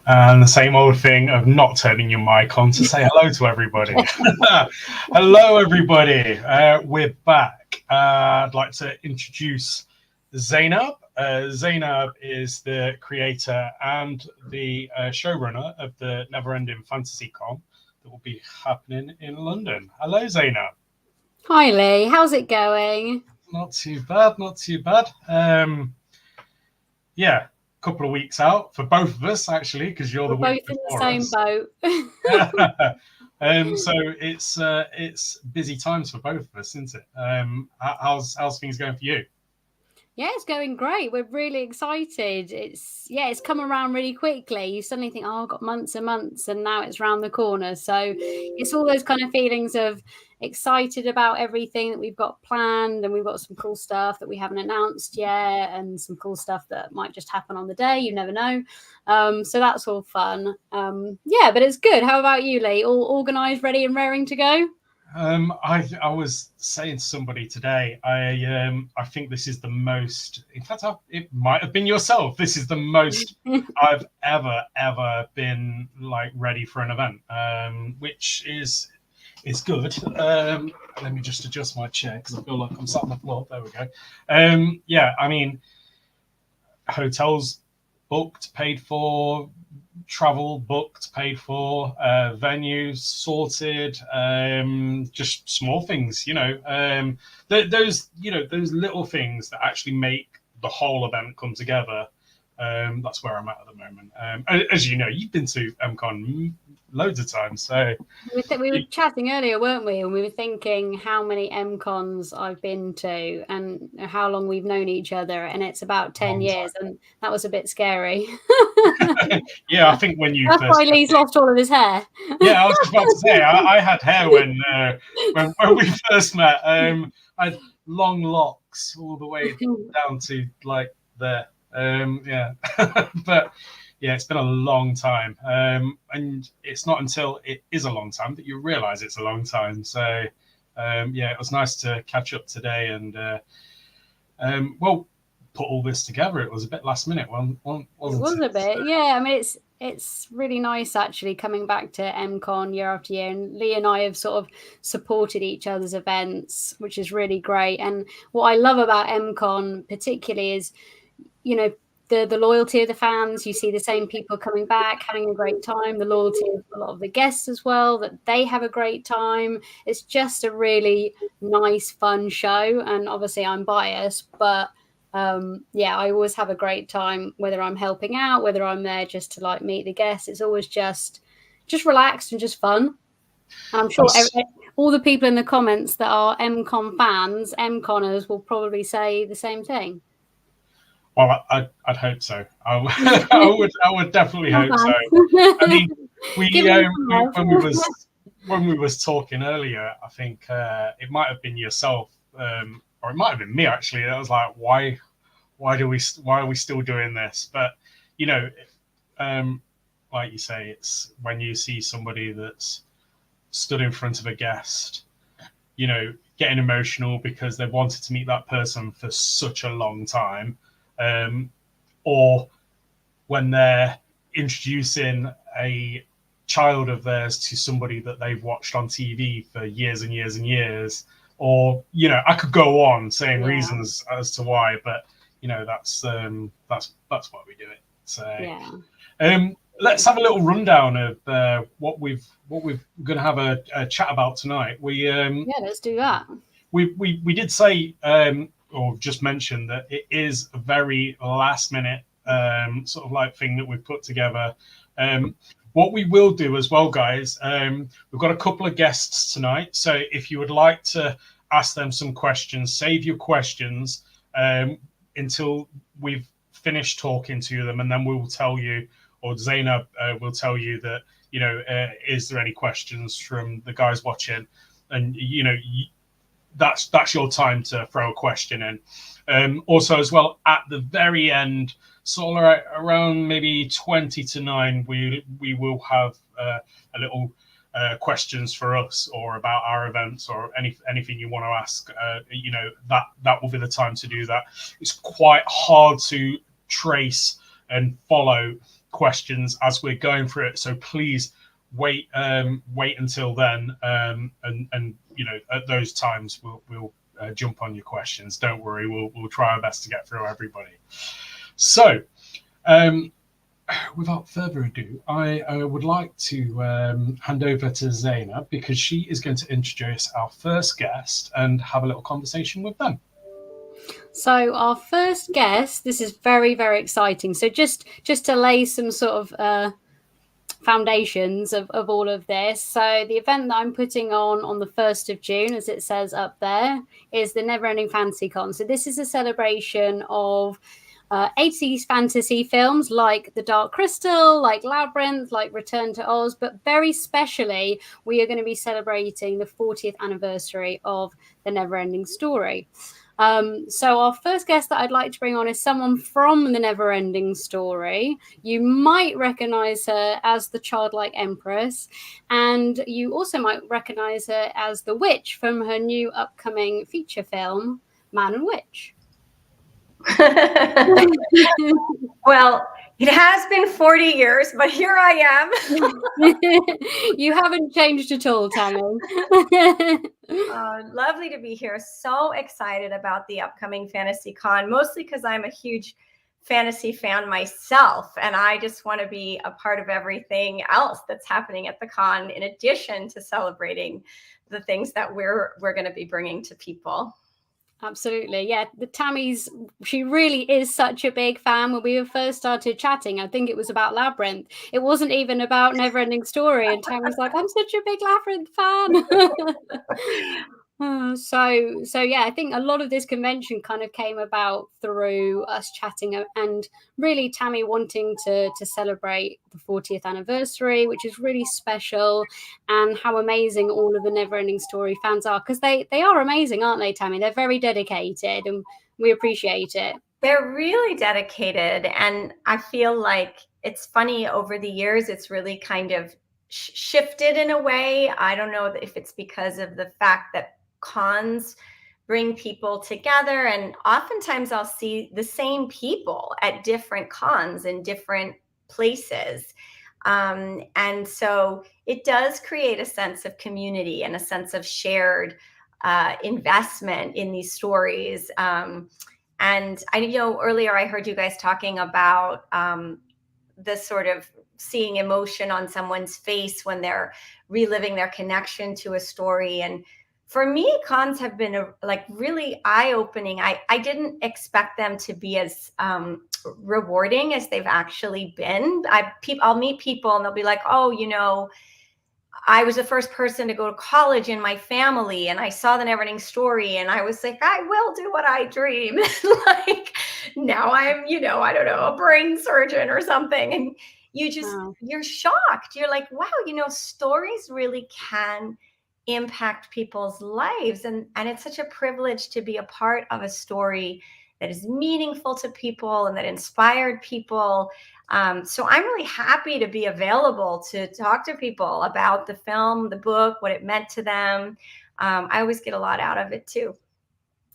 And the same old thing of not turning your mic on to say hello to everybody. Hello, everybody. We're back. I'd like to introduce Zainab. Zainab is the creator and the showrunner of the NeverEnding Fantasy Con that will be happening in London. Hello, Zainab. Hi, Lee. How's it going? Not too bad, not too bad. Yeah, couple of weeks out for both of us, actually, because you're We're the week both in the before same us. boat. So it's busy times for both of us, isn't it? How's things going for you? Yeah, it's going great. We're really excited. It's come around really quickly. You suddenly think, oh, I've got months and months, and now it's round the corner. So it's all those kind of feelings of excited about everything that we've got planned, and we've got some cool stuff that we haven't announced yet, and some cool stuff that might just happen on the day. You never know. So that's all fun. Yeah, but it's good. How about you, Lee? All organised, ready, and raring to go? I was saying to somebody today, I think this is the most. In fact, it might have been yourself. This is the most I've ever been like ready for an event, which is good. Let me just adjust my chair because I feel like I'm sat on the floor. There we go. Yeah, I mean, hotels booked, paid for, travel booked, paid for, venues sorted, just small things, those little things that actually make the whole event come together. That's where I'm at the moment. As you know, you've been to MCon loads of times, so we were chatting earlier, weren't we? And we were thinking how many MCons I've been to and how long we've known each other, and it's about 10 years, and that was a bit scary. Yeah, I think when you That's first why Lee's lost all of his hair. Yeah, I was just about to say I had hair when we first met. I had long locks all the way down to like there. Yeah, but yeah, it's been a long time, and it's not until it is a long time that you realise it's a long time. So yeah, it was nice to catch up today and well, put all this together. It was a bit last minute, wasn't it? Was a bit, yeah. I mean, it's really nice actually coming back to MCon year after year, and Lee and I have sort of supported each other's events, which is really great. And what I love about MCon particularly is, the loyalty of the fans. You see the same people coming back, having a great time. The loyalty of a lot of the guests as well, that they have a great time. It's just a really nice, fun show. And obviously I'm biased, but yeah, I always have a great time, whether I'm helping out, whether I'm there just to like meet the guests. It's always just relaxed and just fun. And I'm sure all the people in the comments that are MCon fans, MConners, will probably say the same thing. Well, I'd hope so. I would definitely hope so. I mean, when we was talking earlier, I think it might have been yourself, or it might have been me actually. I was like, why are we still doing this? But like you say, it's when you see somebody that's stood in front of a guest, getting emotional because they've wanted to meet that person for such a long time. Or when they're introducing a child of theirs to somebody that they've watched on TV for years and years and years, or I could go on saying reasons as to why, but that's why we do it. So let's have a little rundown of what we're going to have a chat about tonight. Let's do that. We did say or just mention that it is a very last minute sort of like thing that we've put together. What we will do as well, guys, we've got a couple of guests tonight. So if you would like to ask them some questions, save your questions until we've finished talking to them, and then we will tell you, or Zainab will tell you that, is there any questions from the guys watching? And, that's your time to throw a question in. Also, as well, at the very end, sort of around maybe 20 to 9, we will have a little questions for us or about our events or anything you want to ask. That will be the time to do that. It's quite hard to trace and follow questions as we're going through it. So please wait until then, and you know, at those times we'll jump on your questions. Don't worry, we'll try our best to get through everybody. So without further ado, I would like to hand over to Zaina, because she is going to introduce our first guest and have a little conversation with them. So our first guest, this is very, very exciting. So just to lay some sort of foundations of all of this. So the event that I'm putting on the 1st of June, as it says up there, is the NeverEnding Fantasy Con. So this is a celebration of 80s fantasy films like The Dark Crystal, like Labyrinth, like Return to Oz, but very specially, we are going to be celebrating the 40th anniversary of The NeverEnding Story. So our first guest that I'd like to bring on is someone from The NeverEnding Story. You might recognize her as the childlike Empress, and you also might recognize her as the witch from her new upcoming feature film, Man and Witch. Well, it has been 40 years, but here I am. You haven't changed at all, Tammy. Lovely to be here. So excited about the upcoming Fantasy Con, mostly because I'm a huge fantasy fan myself, and I just want to be a part of everything else that's happening at the con, in addition to celebrating the things that we're going to be bringing to people. Absolutely. Yeah, she really is such a big fan. When we first started chatting, I think it was about Labyrinth. It wasn't even about NeverEnding Story, and Tammy's like, I'm such a big Labyrinth fan. So yeah, I think a lot of this convention kind of came about through us chatting, and really Tammy wanting to celebrate the 40th anniversary, which is really special, and how amazing all of the NeverEnding Story fans are, because they are amazing, aren't they, Tammy? They're very dedicated, and we appreciate it. They're really dedicated, and I feel like it's funny, over the years it's really kind of shifted in a way. I don't know if it's because of the fact that cons bring people together, and oftentimes I'll see the same people at different cons in different places, and so it does create a sense of community and a sense of shared investment in these stories. And I know earlier I heard you guys talking about this sort of seeing emotion on someone's face when they're reliving their connection to a story. And for me, cons have been really eye-opening. I didn't expect them to be as rewarding as they've actually been. I'll meet people and they'll be like, oh, you know, I was the first person to go to college in my family, and I saw the NeverEnding Story, and I was like, I will do what I dream. Like, now I'm, you know, I don't know, a brain surgeon or something. And you're shocked. You're like, wow, you know, stories really can impact people's lives. And it's such a privilege to be a part of a story that is meaningful to people and that inspired people. So I'm really happy to be available to talk to people about the film, the book, what it meant to them. I always get a lot out of it too.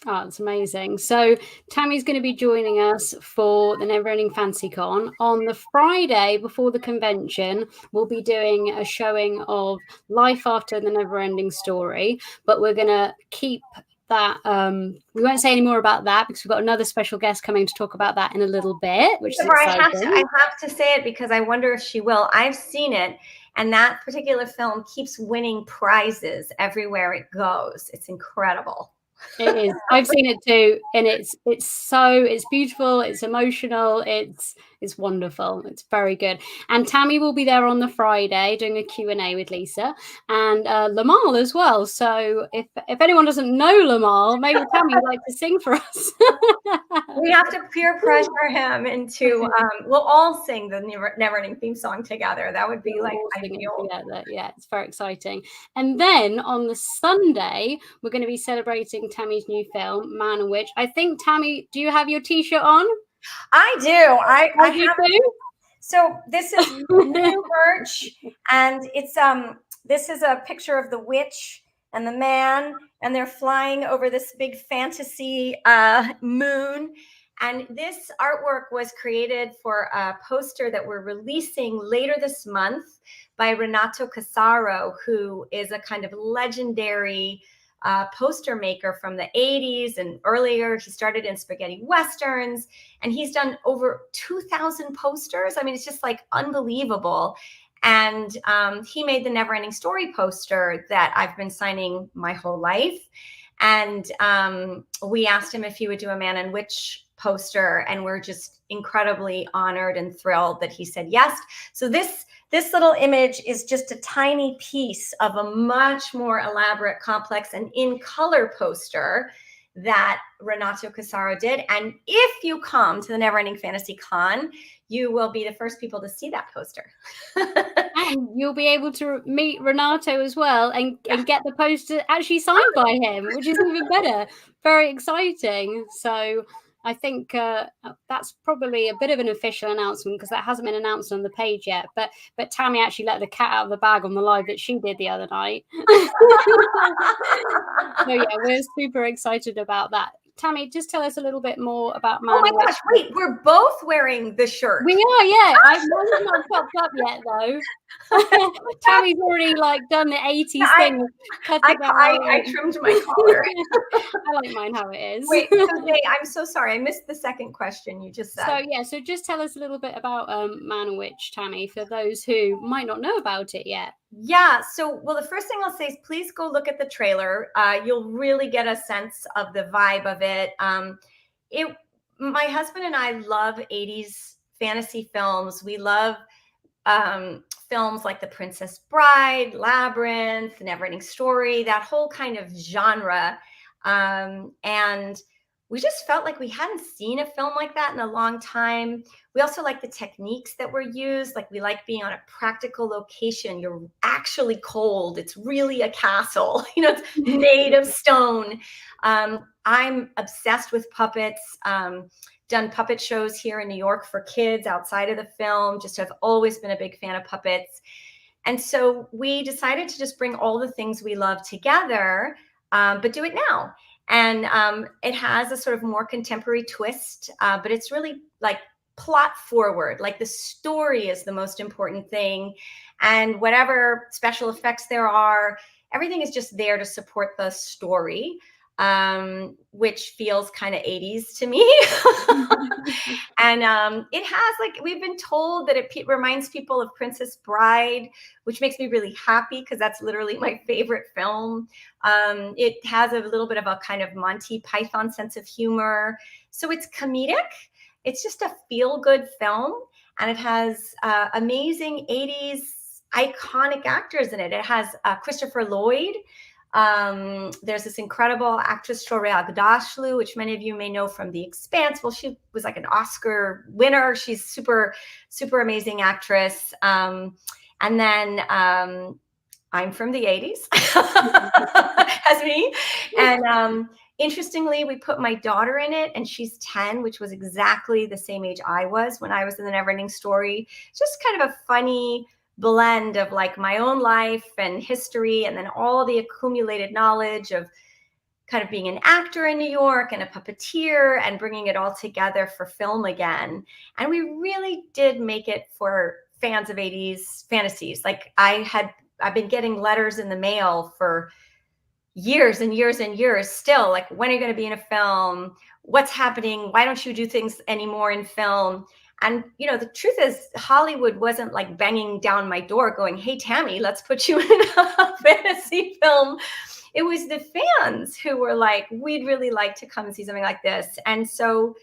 Oh, it's amazing. So Tammy's going to be joining us for the NeverEnding Fantasy Con. On the Friday before the convention, we'll be doing a showing of Life After the NeverEnding Story, but we're going to keep that. We won't say any more about that because we've got another special guest coming to talk about that in a little bit, which is exciting. I have to say it because I wonder if she will. I've seen it, and that particular film keeps winning prizes everywhere it goes. It's incredible. It is. I've seen it too, and it's beautiful, it's emotional, it's wonderful, it's very good. And Tammy will be there on the Friday doing a Q&A with Lisa and Lamal as well. So if anyone doesn't know Lamal, maybe Tammy would like to sing for us. We have to peer pressure him into we'll all sing the NeverEnding theme song together. That would be like ideal. Yeah, it's very exciting. And then on the Sunday, we're going to be celebrating Tammy's new film, Man and Witch. I think, Tammy, do you have your t-shirt on? I do. I do have too. So this is new merch, and it's this is a picture of the witch and the man, and they're flying over this big fantasy moon. And this artwork was created for a poster that we're releasing later this month by Renato Casaro, who is a kind of legendary poster maker from the 80s and earlier. He started in spaghetti westerns, and he's done over 2,000 posters. I mean, it's just like unbelievable. And he made the NeverEnding Story poster that I've been signing my whole life. And we asked him if he would do a Man and Witch poster, and we're just incredibly honored and thrilled that he said yes. So this little image is just a tiny piece of a much more elaborate, complex, and in color poster that Renato Casaro did. And if you come to the NeverEnding Fantasy Con, you will be the first people to see that poster. And you'll be able to meet Renato as well and get the poster actually signed by him, which is even better. Very exciting. So I think that's probably a bit of an official announcement, because that hasn't been announced on the page yet. But Tammy actually let the cat out of the bag on the live that she did the other night. So yeah, we're super excited about that. Tammy, just tell us a little bit more about Man. Oh my gosh, wait, we're both wearing the shirt. We are, yeah. I've not popped up yet though. Tammy's already like done the 80s thing. I trimmed my collar. I like mine how it is. Wait, I'm so sorry. I missed the second question you just said. So just tell us a little bit about Man and Witch, Tammy, for those who might not know about it yet. Yeah. So, well, the first thing I'll say is please go look at the trailer. You'll really get a sense of the vibe of it. My husband and I love 80s fantasy films. We love films like The Princess Bride, Labyrinth, NeverEnding Story, that whole kind of genre. And we just felt like we hadn't seen a film like that in a long time. We also like the techniques that were used. Like, we like being on a practical location. You're actually cold. It's really a castle. It's made of stone. I'm obsessed with puppets. Done puppet shows here in New York for kids outside of the film. Just have always been a big fan of puppets. And so we decided to just bring all the things we love together, but do it now. And it has a sort of more contemporary twist, but it's really like plot forward. Like, the story is the most important thing. And whatever special effects there are, everything is just there to support the story, which feels kind of 80s to me. And it has, like, we've been told that it reminds people of Princess Bride, which makes me really happy because that's literally my favorite film. It has a little bit of a kind of Monty Python sense of humor. So it's comedic. It's just a feel-good film. And it has amazing 80s iconic actors in it. It has Christopher Lloyd. There's this incredible actress, Shohreh Aghdashloo, which many of you may know from The Expanse. Well, she was like an Oscar winner. She's super, super amazing actress. And then I'm from the 80s, as me. And interestingly, we put my daughter in it, and she's 10, which was exactly the same age I was when I was in the NeverEnding Story. Just kind of a funny blend of like my own life and history, and then all the accumulated knowledge of kind of being an actor in New York and a puppeteer, and bringing it all together for film again. And we really did make it for fans of 80s fantasies. Like, I've been getting letters in the mail for years and years and years still, like, when are you going to be in a film? What's happening? Why don't you do things anymore in film? And, the truth is, Hollywood wasn't like banging down my door going, hey, Tammy, let's put you in a fantasy film. It was the fans who were like, we'd really like to come and see something like this. And so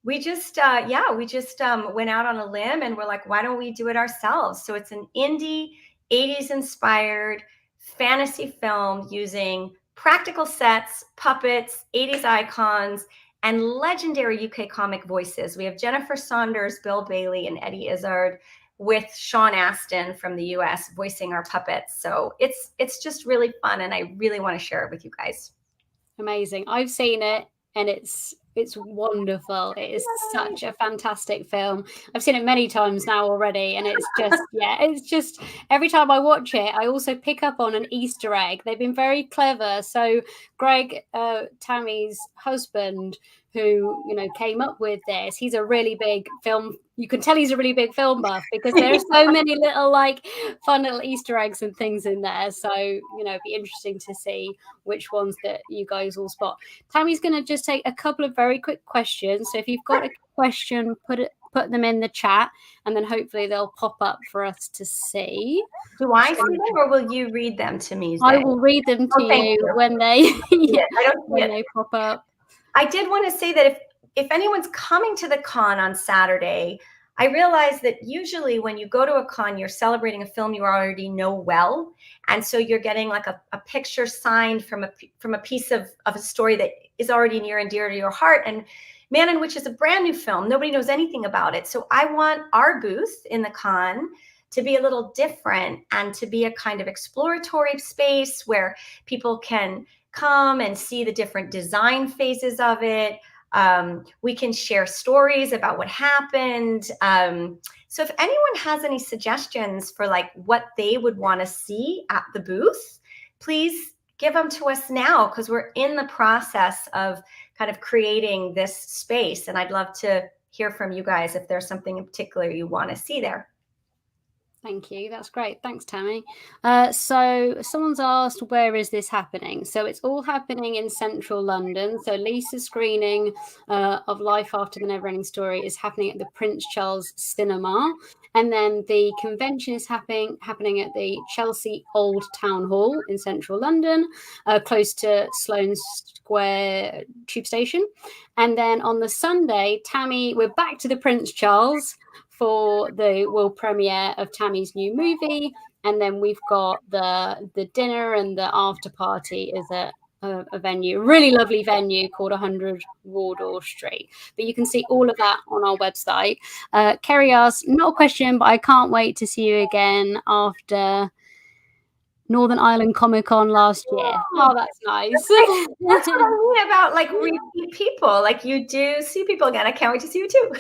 we just, went out on a limb and we're like, why don't we do it ourselves? So it's an indie 80s inspired fantasy film using practical sets, puppets, 80s icons, and legendary UK comic voices. We have Jennifer Saunders, Bill Bailey, and Eddie Izzard, with Sean Astin from the US voicing our puppets. So it's just really fun, and I really want to share it with you guys. Amazing. I've seen it, and it's It's wonderful. It is such a fantastic film. I've seen it many times now already, and it's just, yeah, it's just every time I watch it, I also pick up on an Easter egg. They've been very clever. So Greg, Tammy's husband, who, you know, came up with this, he's a really big film. You can tell he's a really big film buff because there are so many little like fun little Easter eggs and things in there. So, you know, it'd be interesting to see which ones that you guys all spot. Tammy's going to just take a couple of very quick questions. So if you've got a question, put them in the chat, and then hopefully they'll pop up for us to see. Do I see them, or will you read them to me? I will read them to you when they when they pop up. I did want to say that if anyone's coming to the con on Saturday, I realize that usually when you go to a con, you're celebrating a film you already know well. And so you're getting like a picture signed from a piece of a story that is already near and dear to your heart. And Man and Witch is a brand new film. Nobody knows anything about it. So I want our booth in the con to be a little different and to be a kind of exploratory space where people can come and see the different design phases of it. We can share stories about what happened. So if anyone has any suggestions for like what they would want to see at the booth, please give them to us now, because we're in the process of kind of creating this space. And I'd love to hear from you guys if there's something in particular you want to see there. Thank you. That's great. Thanks, Tammy. So someone's asked, where is this happening? So it's all happening in central London. So Lisa's screening of Life After the Neverending Story is happening at the Prince Charles Cinema. And then the convention is happening at the Chelsea Old Town Hall in central London, close to Sloane Square Tube Station. And then on the Sunday, Tammy, we're back to the Prince Charles for the world premiere of Tammy's new movie, and then we've got the dinner and the after party is at a venue, a really lovely venue called 100 Wardour Street. But you can see all of that on our website. Kerry asks, not a question, but I can't wait to see you again after Northern Ireland Comic Con last year. Oh, that's nice. That's what I mean about like repeat people. Like, you do see people again. I can't wait to see you too.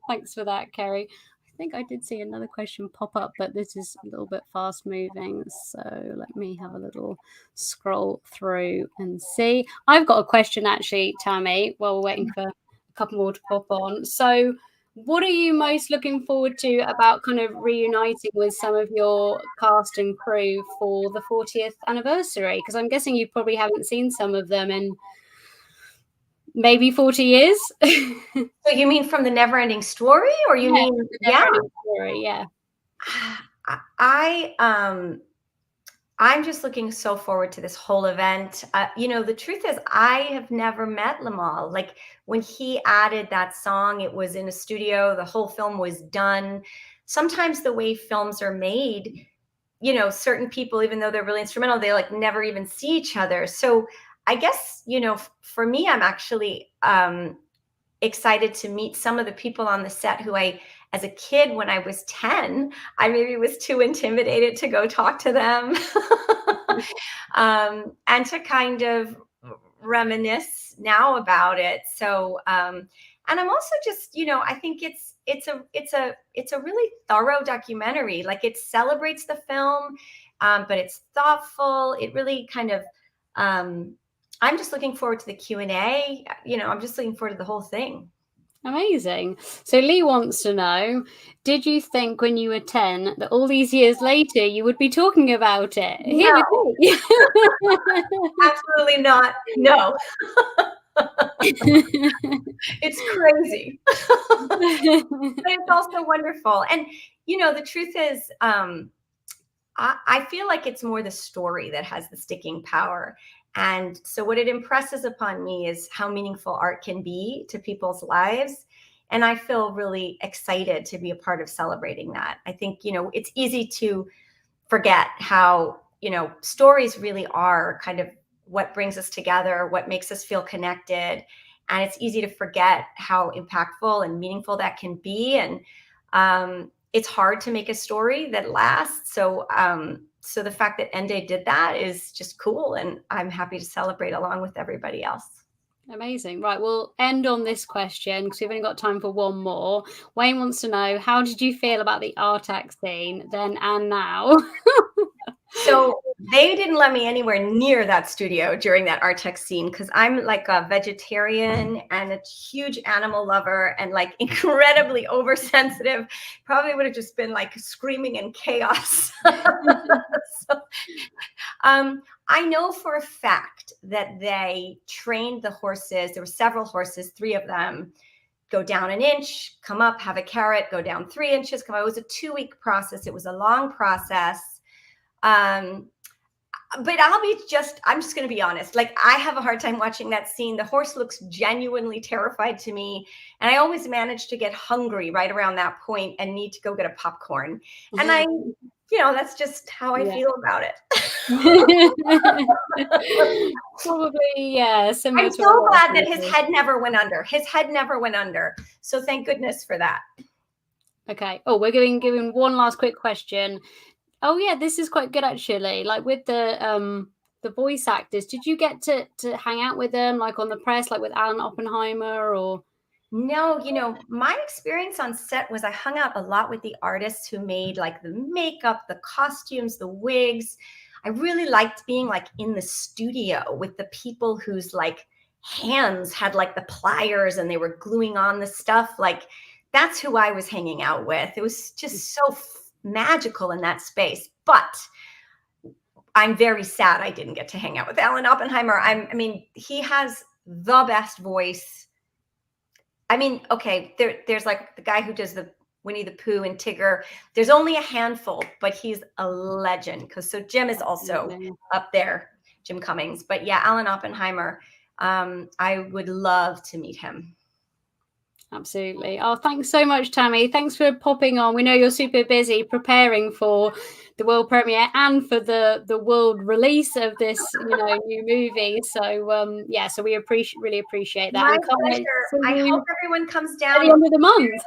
Thanks for that, Kerry. I think I did see another question pop up, but this is a little bit fast moving. So let me have a little scroll through and see. I've got a question actually, Tammy, while we're waiting for a couple more to pop on. So what are you most looking forward to about kind of reuniting with some of your cast and crew for the 40th anniversary? Because I'm guessing you probably haven't seen some of them in maybe 40 years. So you mean from the Neverending Story, or you mean the Neverending Story? Yeah. I'm just looking so forward to this whole event. You know, the truth is I have never met Limahl. Like, when he added that song, it was in a studio, the whole film was done. Sometimes the way films are made, you know, certain people, even though they're really instrumental, they like never even see each other. So I guess, you know, for me, I'm actually excited to meet some of the people on the set who as a kid, when I was 10, I maybe was too intimidated to go talk to them. And to kind of reminisce now about it. So, and I'm also just, you know, I think it's a really thorough documentary. Like, it celebrates the film, but it's thoughtful. It really kind of, I'm just looking forward to the Q&A. You know, I'm just looking forward to the whole thing. Amazing. So Lee wants to know, did you think when you were 10 that all these years later you would be talking about it? No. Absolutely not. No. It's crazy. But it's also wonderful. And, you know, the truth is, I feel like it's more the story that has the sticking power. And so what it impresses upon me is how meaningful art can be to people's lives. And I feel really excited to be a part of celebrating that. I think, you know, it's easy to forget how, you know, stories really are kind of what brings us together, what makes us feel connected. And it's easy to forget how impactful and meaningful that can be. And it's hard to make a story that lasts. So, so the fact that Ende did that is just cool, and I'm happy to celebrate along with everybody else. Amazing. Right, we'll end on this question because we've only got time for one more. Wayne wants to know, how did you feel about the Artax scene then and now? So they didn't let me anywhere near that studio during that Artex scene because I'm like a vegetarian and a huge animal lover and like incredibly oversensitive. Probably would have just been like screaming in chaos. So, I know for a fact that they trained the horses. There were several horses, 3 of them. Go down an inch, come up, have a carrot, go down 3 inches, come up. It was a 2-week process. It was a long process. But I'm just going to be honest. Like, I have a hard time watching that scene. The horse looks genuinely terrified to me. And I always manage to get hungry right around that point and need to go get a popcorn. And that's just how I feel about it. Probably, yeah. I'm so glad that his head never went under. His head never went under. So thank goodness for that. Okay. Oh, we're giving one last quick question. Oh yeah, this is quite good actually. Like with the voice actors, did you get to hang out with them, like on the press, like with Alan Oppenheimer or? No, my experience on set was I hung out a lot with the artists who made like the makeup, the costumes, the wigs. I really liked being like in the studio with the people whose like hands had like the pliers and they were gluing on the stuff. Like, that's who I was hanging out with. It was just so magical in that space. But I'm very sad I didn't get to hang out with Alan Oppenheimer. I mean, he has the best voice. I mean, okay, there's like the guy who does the Winnie the Pooh and Tigger. There's only a handful, but he's a legend. So Jim is also up there, Jim Cummings. But yeah, Alan Oppenheimer, I would love to meet him. Absolutely. Oh, thanks so much, Tammy. Thanks for popping on. We know you're super busy preparing for the world premiere and for the world release of this, new movie. So so we really appreciate that. My pleasure. I hope everyone comes down at the end of the month.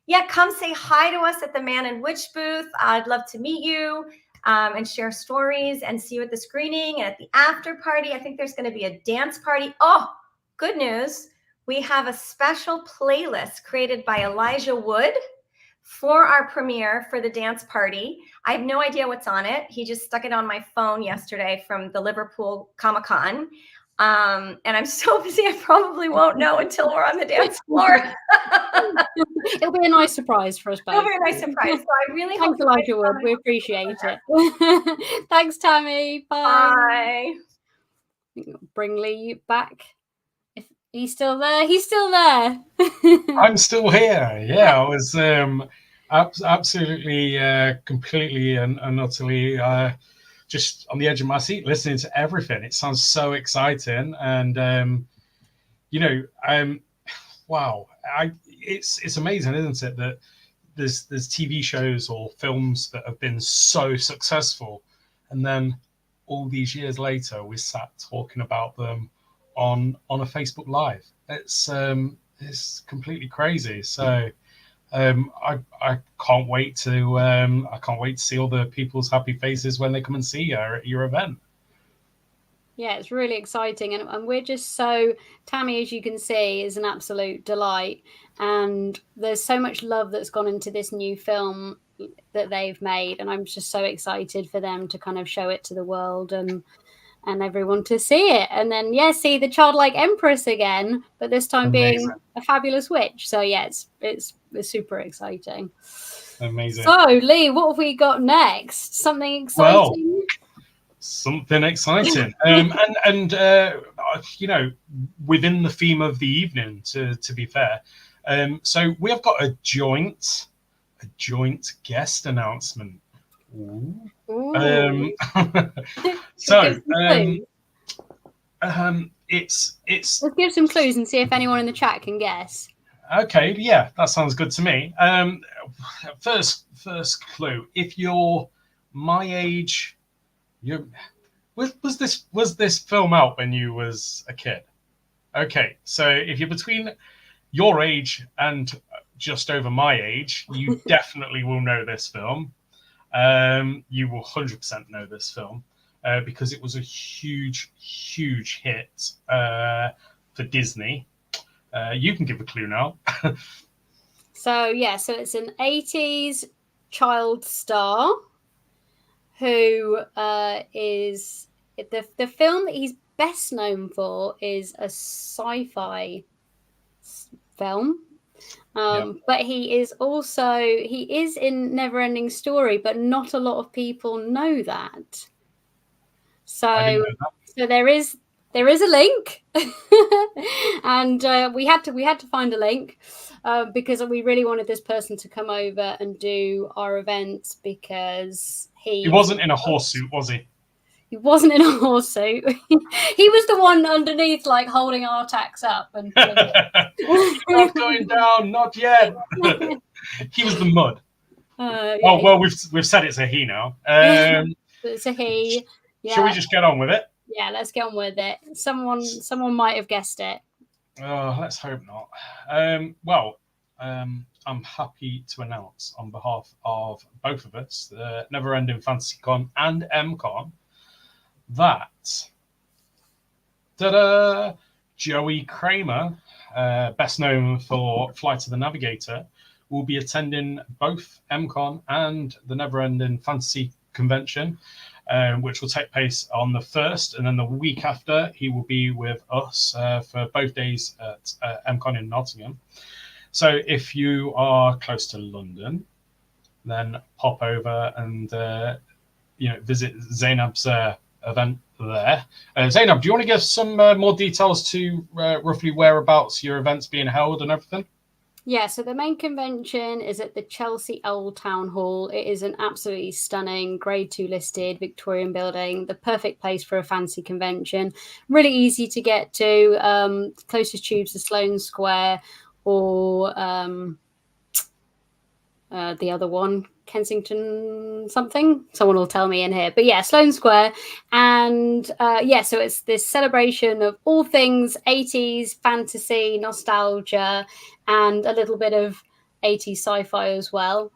Yeah, come say hi to us at the Man and Witch booth. I'd love to meet you and share stories and see you at the screening and at the after party. I think there's going to be a dance party. Oh, good news. We have a special playlist created by Elijah Wood for our premiere for the dance party. I have no idea what's on it. He just stuck it on my phone yesterday from the Liverpool Comic-Con. And I'm so busy, I probably won't know until we're on the dance floor. It'll be a nice surprise for us both. It'll be a nice surprise. So I really hope Elijah Wood. We appreciate it. Thanks, Tammy. Bye. Bring Lee back. If he's still there, he's still there. I'm still here. Yeah, I was absolutely, completely and utterly just on the edge of my seat listening to everything. It sounds so exciting. And, wow. It's amazing, isn't it, that there's TV shows or films that have been so successful, and then all these years later we sat talking about them on a Facebook Live. It's completely crazy. So I can't wait to see all the people's happy faces when they come and see you at your event. Yeah, it's really exciting. And we're just so, Tammy, as you can see, is an absolute delight. And there's so much love that's gone into this new film that they've made. And I'm just so excited for them to kind of show it to the world and everyone to see it. And then, see the childlike empress again, but this time being a fabulous witch. So, it's super exciting. Amazing. So, Lee, what have we got next? Something exciting? Well, something exciting, and within the theme of the evening, to be fair, so we have got a joint guest announcement. Ooh. So it's let's give some clues and see if anyone in the chat can guess. Okay, yeah, that sounds good to me. First clue: if you're my age. Was this film out when you was a kid? Okay, so if you're between your age and just over my age, you definitely will know this film. You will 100% know this film because it was a huge hit for for Disney. You can give a clue now. So it's an 80s child star who is the film that he's best known for is a sci-fi film. But he is in NeverEnding Story, but not a lot of people know that. So there is a link, and we had to find a link because we really wanted this person to come over and do our events, because he wasn't in a horse suit, was he? He wasn't in a horse suit. He was the one underneath, like holding our tax up and not going down, not yet. He was the mud. Well, we've said it's a he now. It's a he. Yeah. Shall we just get on with it? Yeah, let's get on with it. Someone might have guessed it. Let's hope not. I'm happy to announce on behalf of both of us, the NeverEnding Fantasy Con and MCon, that Joey Kramer, best known for Flight of the Navigator, will be attending both MCon and the NeverEnding Fantasy Convention, which will take place on the 1st, and then the week after he will be with us for both days at MCon in Nottingham. So if you are close to London, then pop over and visit Zainab's event there. Zainab, do you want to give some more details to roughly whereabouts your event's being held and everything? Yeah, so the main convention is at the Chelsea Old Town Hall. It is an absolutely stunning Grade 2 listed Victorian building, the perfect place for a fancy convention. Really easy to get to. Closest tubes to Sloane Square or the other one, Kensington something. Someone will tell me in here. But yeah, Sloane Square. And so it's this celebration of all things 80s, fantasy, nostalgia, and a little bit of 80s sci-fi as well.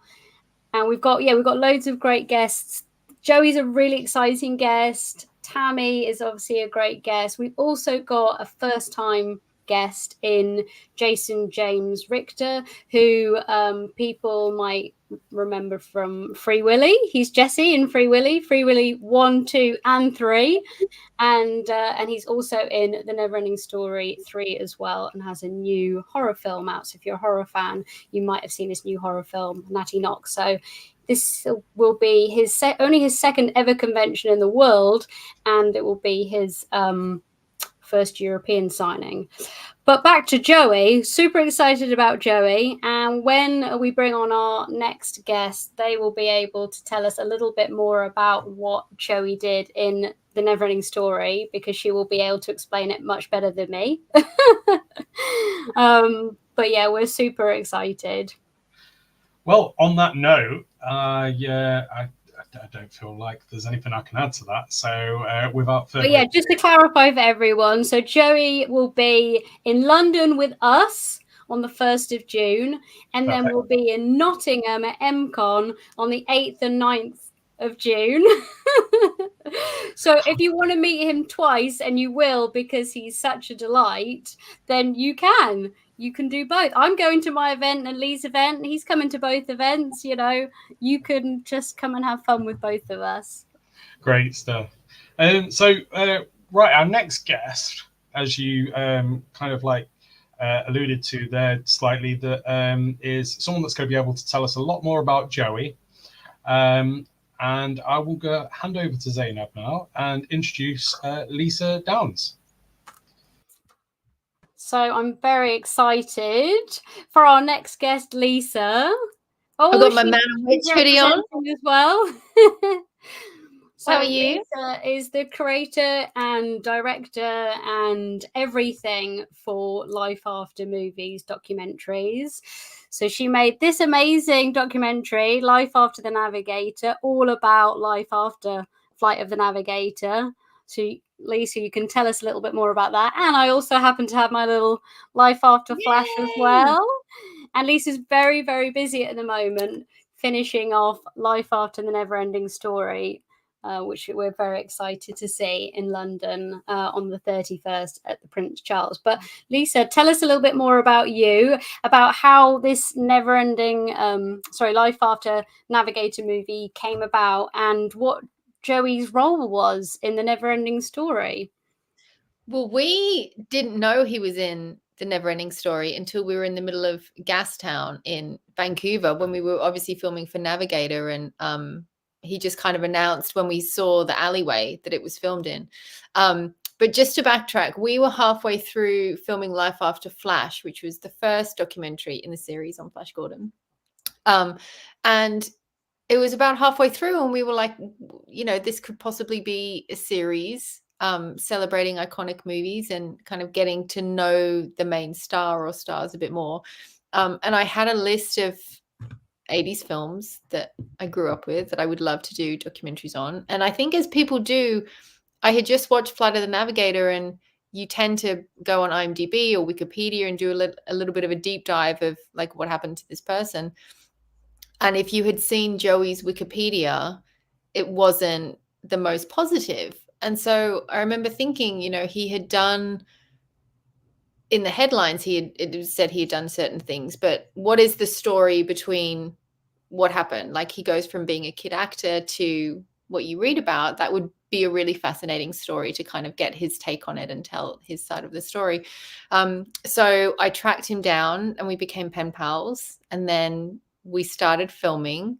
And we've got loads of great guests. Joey's a really exciting guest. Tammy is obviously a great guest. We've also got a first-time guest in Jason James Richter, who people might remember from Free Willy. He's Jesse in Free Willy 1, 2, and 3, and he's also in the NeverEnding Story 3 as well, and has a new horror film out. So if you're a horror fan, you might have seen his new horror film, Natty Knox. So this will be his only his second ever convention in the world, and it will be his first European signing. But back to Joey, super excited about Joey. And when we bring on our next guest, they will be able to tell us a little bit more about what Joey did in the NeverEnding Story, because she will be able to explain it much better than me. But yeah, we're super excited. Well, on that note, I don't feel like there's anything I can add to that. So without further... But yeah, just to clarify for everyone, so Joey will be in London with us on the 1st of June, and then we'll be in Nottingham at MCon on the 8th and 9th of June. So if you want to meet him twice, and you will because he's such a delight, then you can do both. I'm going to my event and Lee's event. He's coming to both events. You can just come and have fun with both of us. Great stuff. Right, our next guest, as you kind of like alluded to there slightly, that is someone that's going to be able to tell us a lot more about Joey. And I will hand over to Zainab now and introduce Lisa Downs. So I'm very excited for our next guest, Lisa. I've got my Man Witch hoodie on as well. So how are you? Lisa is the creator and director and everything for Life After Movies documentaries. So she made this amazing documentary, Life After the Navigator, all about life after Flight of the Navigator. So Lisa, you can tell us a little bit more about that. And I also happen to have my little Life After Flash as well. And Lisa's very, very busy at the moment, finishing off Life After the NeverEnding Story. which we're very excited to see in London on the 31st at the Prince Charles. But Lisa, tell us a little bit more about you, about how this Life After Navigator movie came about, and what Joey's role was in the NeverEnding Story. Well, we didn't know he was in the NeverEnding Story until we were in the middle of Gastown in Vancouver when we were obviously filming for Navigator, and he just kind of announced when we saw the alleyway that it was filmed in. But just to backtrack, we were halfway through filming Life After Flash, which was the first documentary in the series on Flash Gordon. And it was about halfway through and we were like, this could possibly be a series celebrating iconic movies and kind of getting to know the main star or stars a bit more. And I had a list of 80s films that I grew up with that I would love to do documentaries on. And I think as people do, I had just watched Flight of the Navigator, and you tend to go on IMDb or Wikipedia and do a little bit of a deep dive of like what happened to this person. And if you had seen Joey's Wikipedia, it wasn't the most positive. And so I remember thinking, he had done, in the headlines, it said he had done certain things, but what is the story between what happened? Like, he goes from being a kid actor to what you read about. That would be a really fascinating story to kind of get his take on it and tell his side of the story. So I tracked him down and we became pen pals, and then we started filming,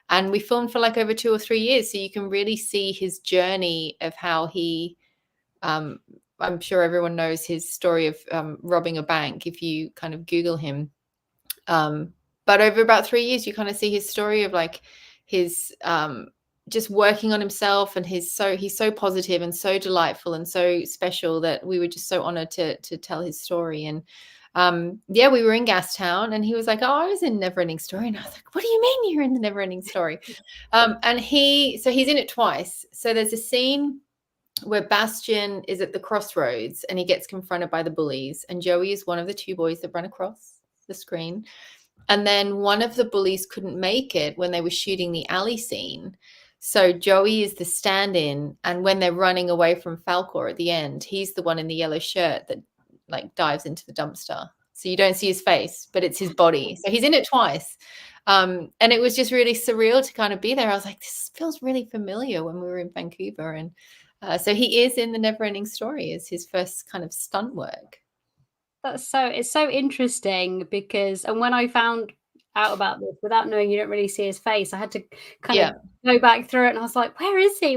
and we filmed for like over 2 or 3 years. So you can really see his journey of how he, I'm sure everyone knows his story of robbing a bank if you kind of Google him. But over about 3 years, you kind of see his story of like his just working on himself, and he's so positive and so delightful and so special that we were just so honored to tell his story. And we were in Gastown, and he was like, "Oh, I was in NeverEnding Story," and I was like, "What do you mean you're in the NeverEnding Story?" And he's in it twice. So there's a scene where Bastian is at the crossroads and he gets confronted by the bullies, and Joey is one of the 2 boys that run across the screen. And then one of the bullies couldn't make it when they were shooting the alley scene. So Joey is the stand-in, and when they're running away from Falcor at the end, he's the one in the yellow shirt that like dives into the dumpster. So you don't see his face, but it's his body. So he's in it twice. And it was just really surreal to kind of be there. I was like, this feels really familiar when we were in Vancouver. And so he is in the NeverEnding Story as his first kind of stunt work. It's so interesting because, and when I found out about this without knowing you don't really see his face, I had to kind of go back through it, and I was like, where is he?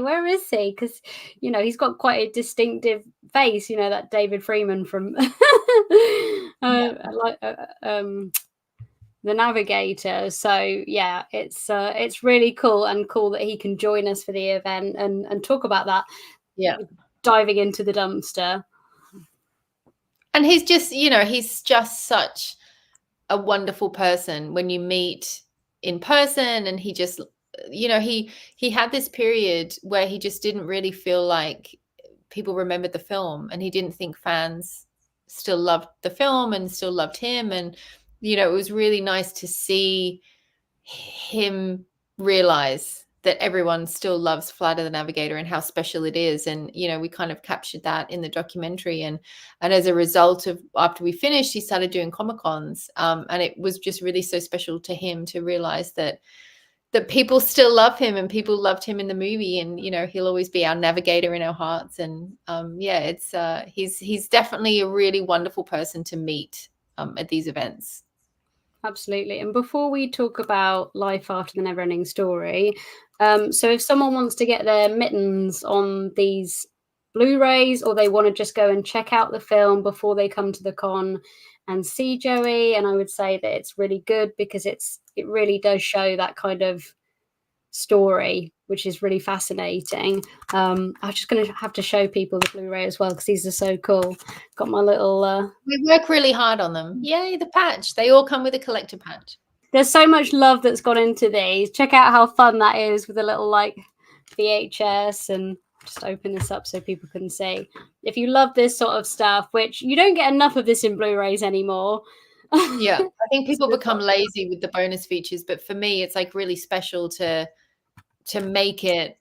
Because he's got quite a distinctive face, that David Freeman from The Navigator. So yeah, it's really cool, and cool that he can join us for the event and talk about that. Yeah, diving into the dumpster. And he's just such a wonderful person when you meet in person. And he just, he had this period where he just didn't really feel like people remembered the film, and he didn't think fans still loved the film and still loved him. And, it was really nice to see him realize that everyone still loves Flight of the Navigator and how special it is. And, we kind of captured that in the documentary. And as a result of, after we finished, he started doing Comic-Cons. And it was just really so special to him to realize that people still love him, and people loved him in the movie. And, he'll always be our navigator in our hearts. And he's definitely a really wonderful person to meet at these events. Absolutely. And before we talk about Life After the NeverEnding Story, so if someone wants to get their mittens on these Blu-rays, or they want to just go and check out the film before they come to the con and see Joey, and I would say that it's really good because it really does show that kind of story, which is really fascinating. I'm just going to have to show people the Blu-ray as well because these are so cool. Got my little we work really hard on them. Yay, the patch. They all come with a collector patch. There's so much love that's gone into these. Check out how fun that is with a little like VHS, and just open this up so people can see. If you love this sort of stuff, which you don't get enough of this in Blu-rays anymore. Yeah, I think people become lazy with the bonus features, but for me, it's like really special to make it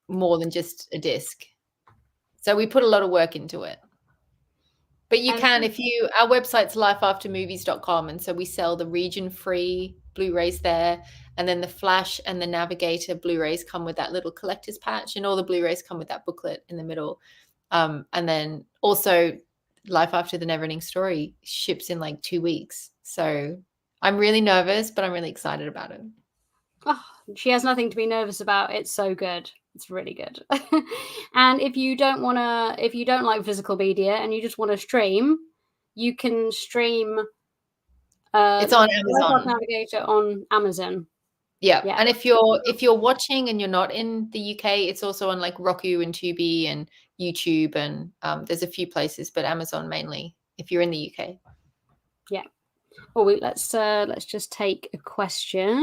more than just a disc. So we put a lot of work into it. But you can, our website's lifeaftermovies.com, and so we sell the region-free Blu-rays there, and then the Flash and the Navigator Blu-rays come with that little collector's patch, and all the Blu-rays come with that booklet in the middle. And then also Life After the NeverEnding Story ships in like 2 weeks. So I'm really nervous, but I'm really excited about it. Oh, she has nothing to be nervous about. It's so good. It's really good. And if you don't like physical media and you just want to stream, you can stream. It's on Amazon. Navigator on Amazon. Yeah. And if you're watching and you're not in the UK, it's also on like Roku and Tubi and YouTube, and there's a few places, but Amazon mainly if you're in the UK. Yeah. Well, let's just take a question.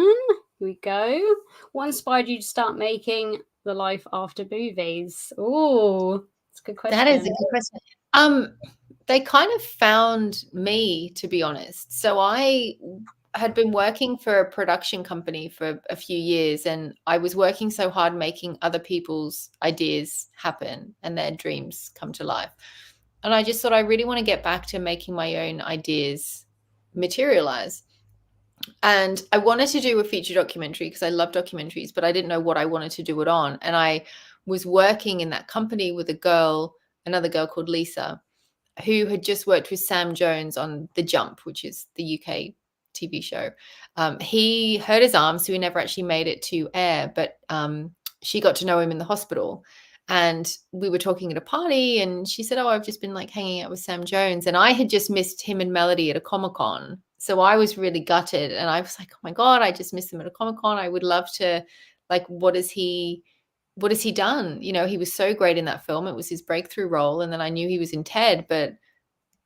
Here we go. What inspired you to start making the Life After movies? Oh, that's a good question. That is a good question. They kind of found me, to be honest. So I had been working for a production company for a few years, and I was working so hard making other people's ideas happen and their dreams come to life. And I just thought I really want to get back to making my own ideas materialize. And I wanted to do a feature documentary because I love documentaries, but I didn't know what I wanted to do it on. And I was working in that company with another girl called Lisa, who had just worked with Sam Jones on The Jump, which is the UK TV show. He hurt his arm, so he never actually made it to air, but she got to know him in the hospital. And we were talking at a party, and she said, I've just been like hanging out with Sam Jones. And I had just missed him and Melody at a Comic-Con. So I was really gutted, and I was like, oh my God, I just missed him at a Comic-Con. I would love to, like, what has he done? You know, he was so great in that film. It was his breakthrough role. And then I knew he was in Ted, but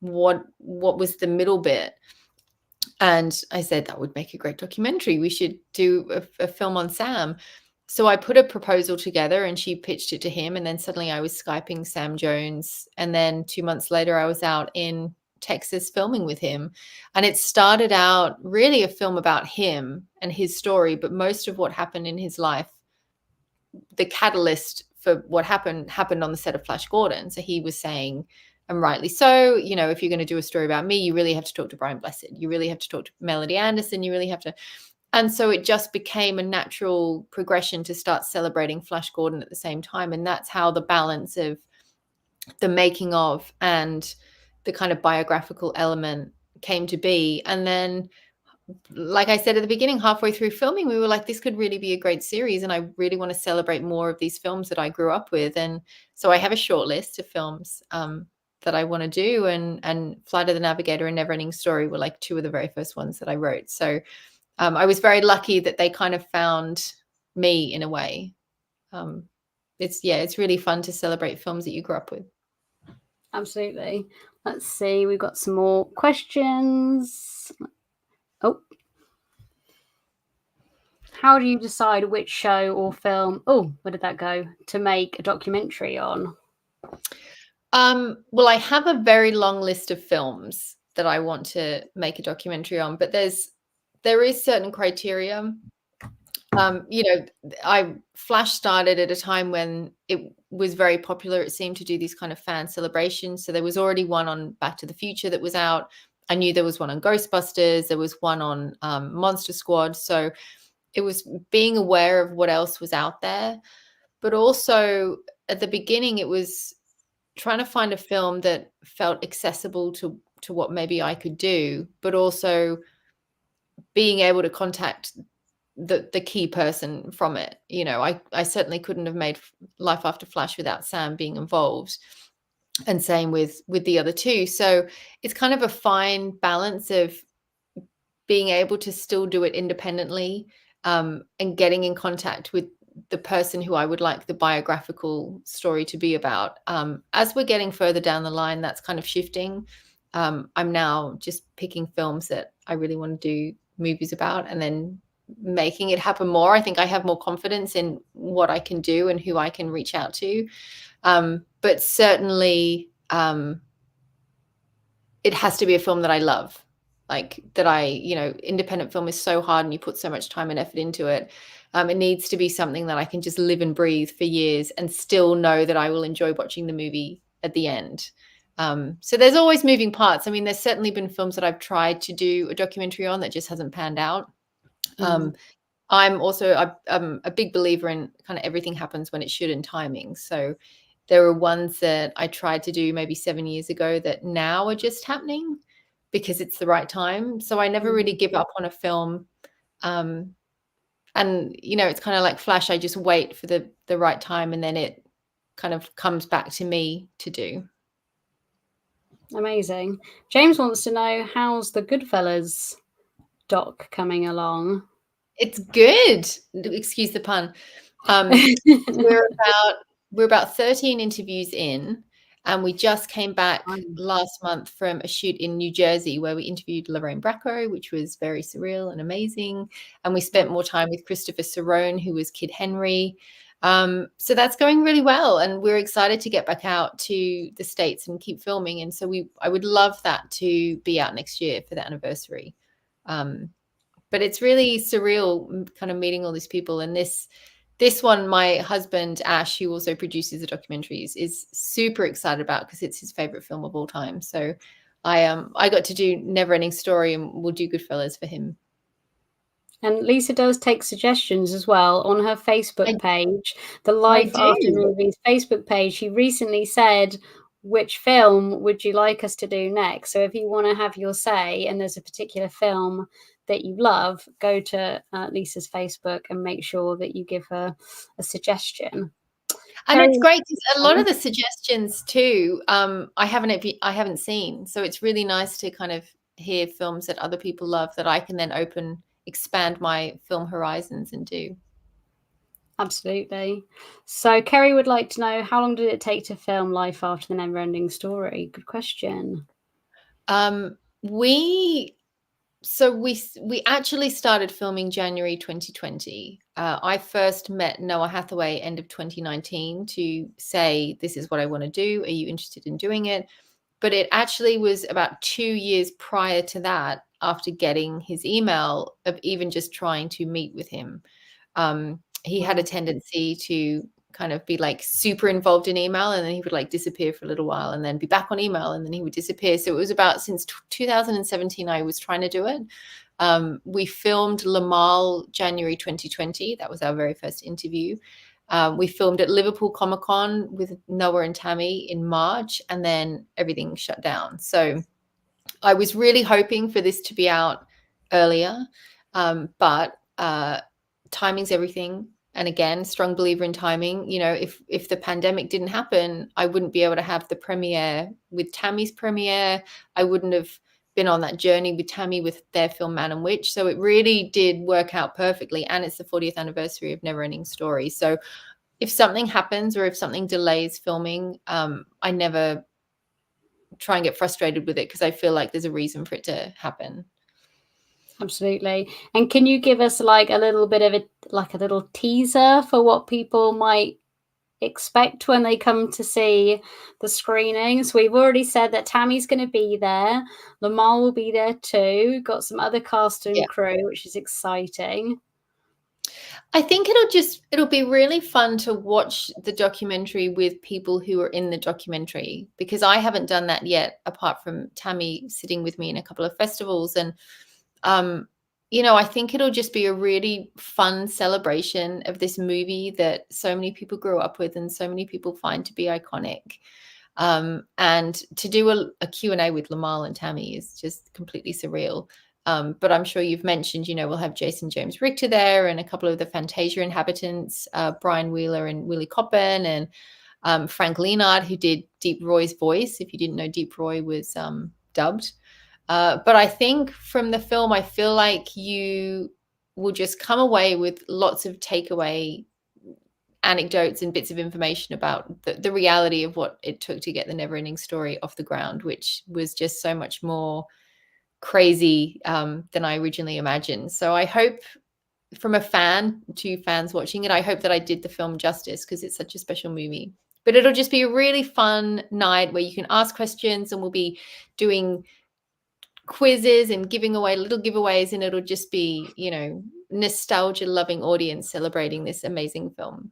what was the middle bit? And I said, that would make a great documentary. We should do a film on Sam. So I put a proposal together, and she pitched it to him. And then suddenly I was Skyping Sam Jones. And then 2 months later, I was out in Texas filming with him. And it started out really a film about him and his story, but most of what happened in his life, the catalyst for what happened on the set of Flash Gordon. So he was saying, and rightly so, you know, if you're going to do a story about me, you really have to talk to Brian Blessed. You really have to talk to Melody Anderson. You really have to. And so it just became a natural progression to start celebrating Flash Gordon at the same time. And that's how the balance of the making of and the kind of biographical element came to be. And then, like I said at the beginning, halfway through filming, we were like, this could really be a great series. And I really want to celebrate more of these films that I grew up with. And so I have a short list of films that I want to do. And Flight of the Navigator and NeverEnding Story were like two of the very first ones that I wrote. So I was very lucky that they kind of found me in a way. It's really fun to celebrate films that you grew up with. Absolutely. Let's see. We've got some more questions. Oh. How do you decide which show or film, where did that go, to make a documentary on? Well, I have a very long list of films that I want to make a documentary on, but there is certain criteria. Flash started at a time when it was very popular. It seemed to do these kind of fan celebrations. So there was already one on Back to the Future that was out. I knew there was one on Ghostbusters. There was one on Monster Squad. So it was being aware of what else was out there. But also at the beginning, it was trying to find a film that felt accessible to what maybe I could do, but also being able to contact the key person from it. You know, I certainly couldn't have made Life After Flash without Sam being involved, and same with the other two. So it's kind of a fine balance of being able to still do it independently, and getting in contact with the person who I would like the biographical story to be about. As we're getting further down the line, that's kind of shifting. I'm now just picking films that I really want to do movies about, and then making it happen more. I think I have more confidence in what I can do and who I can reach out to. But certainly it has to be a film that I love. like that independent film is so hard and you put so much time and effort into it. It needs to be something that I can just live and breathe for years and still know that I will enjoy watching the movie at the end. So there's always moving parts. I mean, there's certainly been films that I've tried to do a documentary on that just hasn't panned out. I'm also a big believer in kind of everything happens when it should in timing. So there are ones that I tried to do maybe 7 years ago that now are just happening because it's the right time. So I never really give up on a film. And, it's kind of like Flash. I just wait for the right time and then it kind of comes back to me to do. Amazing. James wants to know, how's the Goodfellas doc coming along? It's good. Excuse the pun. We're about 13 interviews in, and we just came back last month from a shoot in New Jersey where we interviewed Lorraine Bracco, which was very surreal and amazing. And we spent more time with Christopher Cerrone, who was Kid Henry. So that's going really well, and we're excited to get back out to the States and keep filming. And so I would love that to be out next year for the anniversary. But it's really surreal kind of meeting all these people. And this one, my husband, Ash, who also produces the documentaries, is super excited about because it's his favorite film of all time. So I got to do NeverEnding Story, and we'll do Goodfellas for him. And Lisa does take suggestions as well on her Facebook page, the Life After Movies Facebook page. She recently said, which film would you like us to do next? So if you want to have your say and there's a particular film that you love, go to Lisa's Facebook and make sure that you give her a suggestion. And it's great because a lot of the suggestions too, I haven't seen. So it's really nice to kind of hear films that other people love that I can then expand my film horizons and do. Absolutely. So Kerry would like to know, how long did it take to film Life After the NeverEnding Story? Good question. We actually started filming January 2020. I first met Noah Hathaway end of 2019 to say, this is what I want to do. Are you interested in doing it? But it actually was about 2 years prior to that, after getting his email, of even just trying to meet with him. He had a tendency to kind of be like super involved in email, and then he would like disappear for a little while and then be back on email, and then he would disappear. So it was about since 2017 I was trying to do it. We filmed Lamal January 2020. That was our very first interview. We filmed at Liverpool Comic Con with Noah and Tammy in March, and then everything shut down. So I was really hoping for this to be out earlier, but timing's everything. And again, strong believer in timing. If the pandemic didn't happen, I wouldn't be able to have the premiere with Tammy's premiere. I wouldn't have been on that journey with Tammy with their film Man and Witch. So it really did work out perfectly. And it's the 40th anniversary of NeverEnding Story. So if something happens or if something delays filming, I never try and get frustrated with it because I feel like there's a reason for it to happen. Absolutely. And can you give us like a little bit of a little teaser for what people might expect when they come to see the screenings? We've already said that Tammy's going to be there. Lamal will be there too. We've got some other cast and crew, which is exciting. I think it'll be really fun to watch the documentary with people who are in the documentary, because I haven't done that yet, apart from Tammy sitting with me in a couple of festivals. And I think it'll just be a really fun celebration of this movie that so many people grew up with and so many people find to be iconic. And to do a Q&A with Lamal and Tammy is just completely surreal. But I'm sure you've mentioned, we'll have Jason James Richter there and a couple of the Fantasia inhabitants, Brian Wheeler and Willie Coppen, and Frank Leonard, who did Deep Roy's voice. If you didn't know, Deep Roy was dubbed. But I think from the film, I feel like you will just come away with lots of takeaway anecdotes and bits of information about the reality of what it took to get the NeverEnding Story off the ground, which was just so much more crazy than I originally imagined. So I hope, from a fan to fans watching it, I hope that I did the film justice, because it's such a special movie. But it'll just be a really fun night where you can ask questions, and we'll be doing quizzes and giving away little giveaways, and it'll just be, nostalgia loving audience celebrating this amazing film.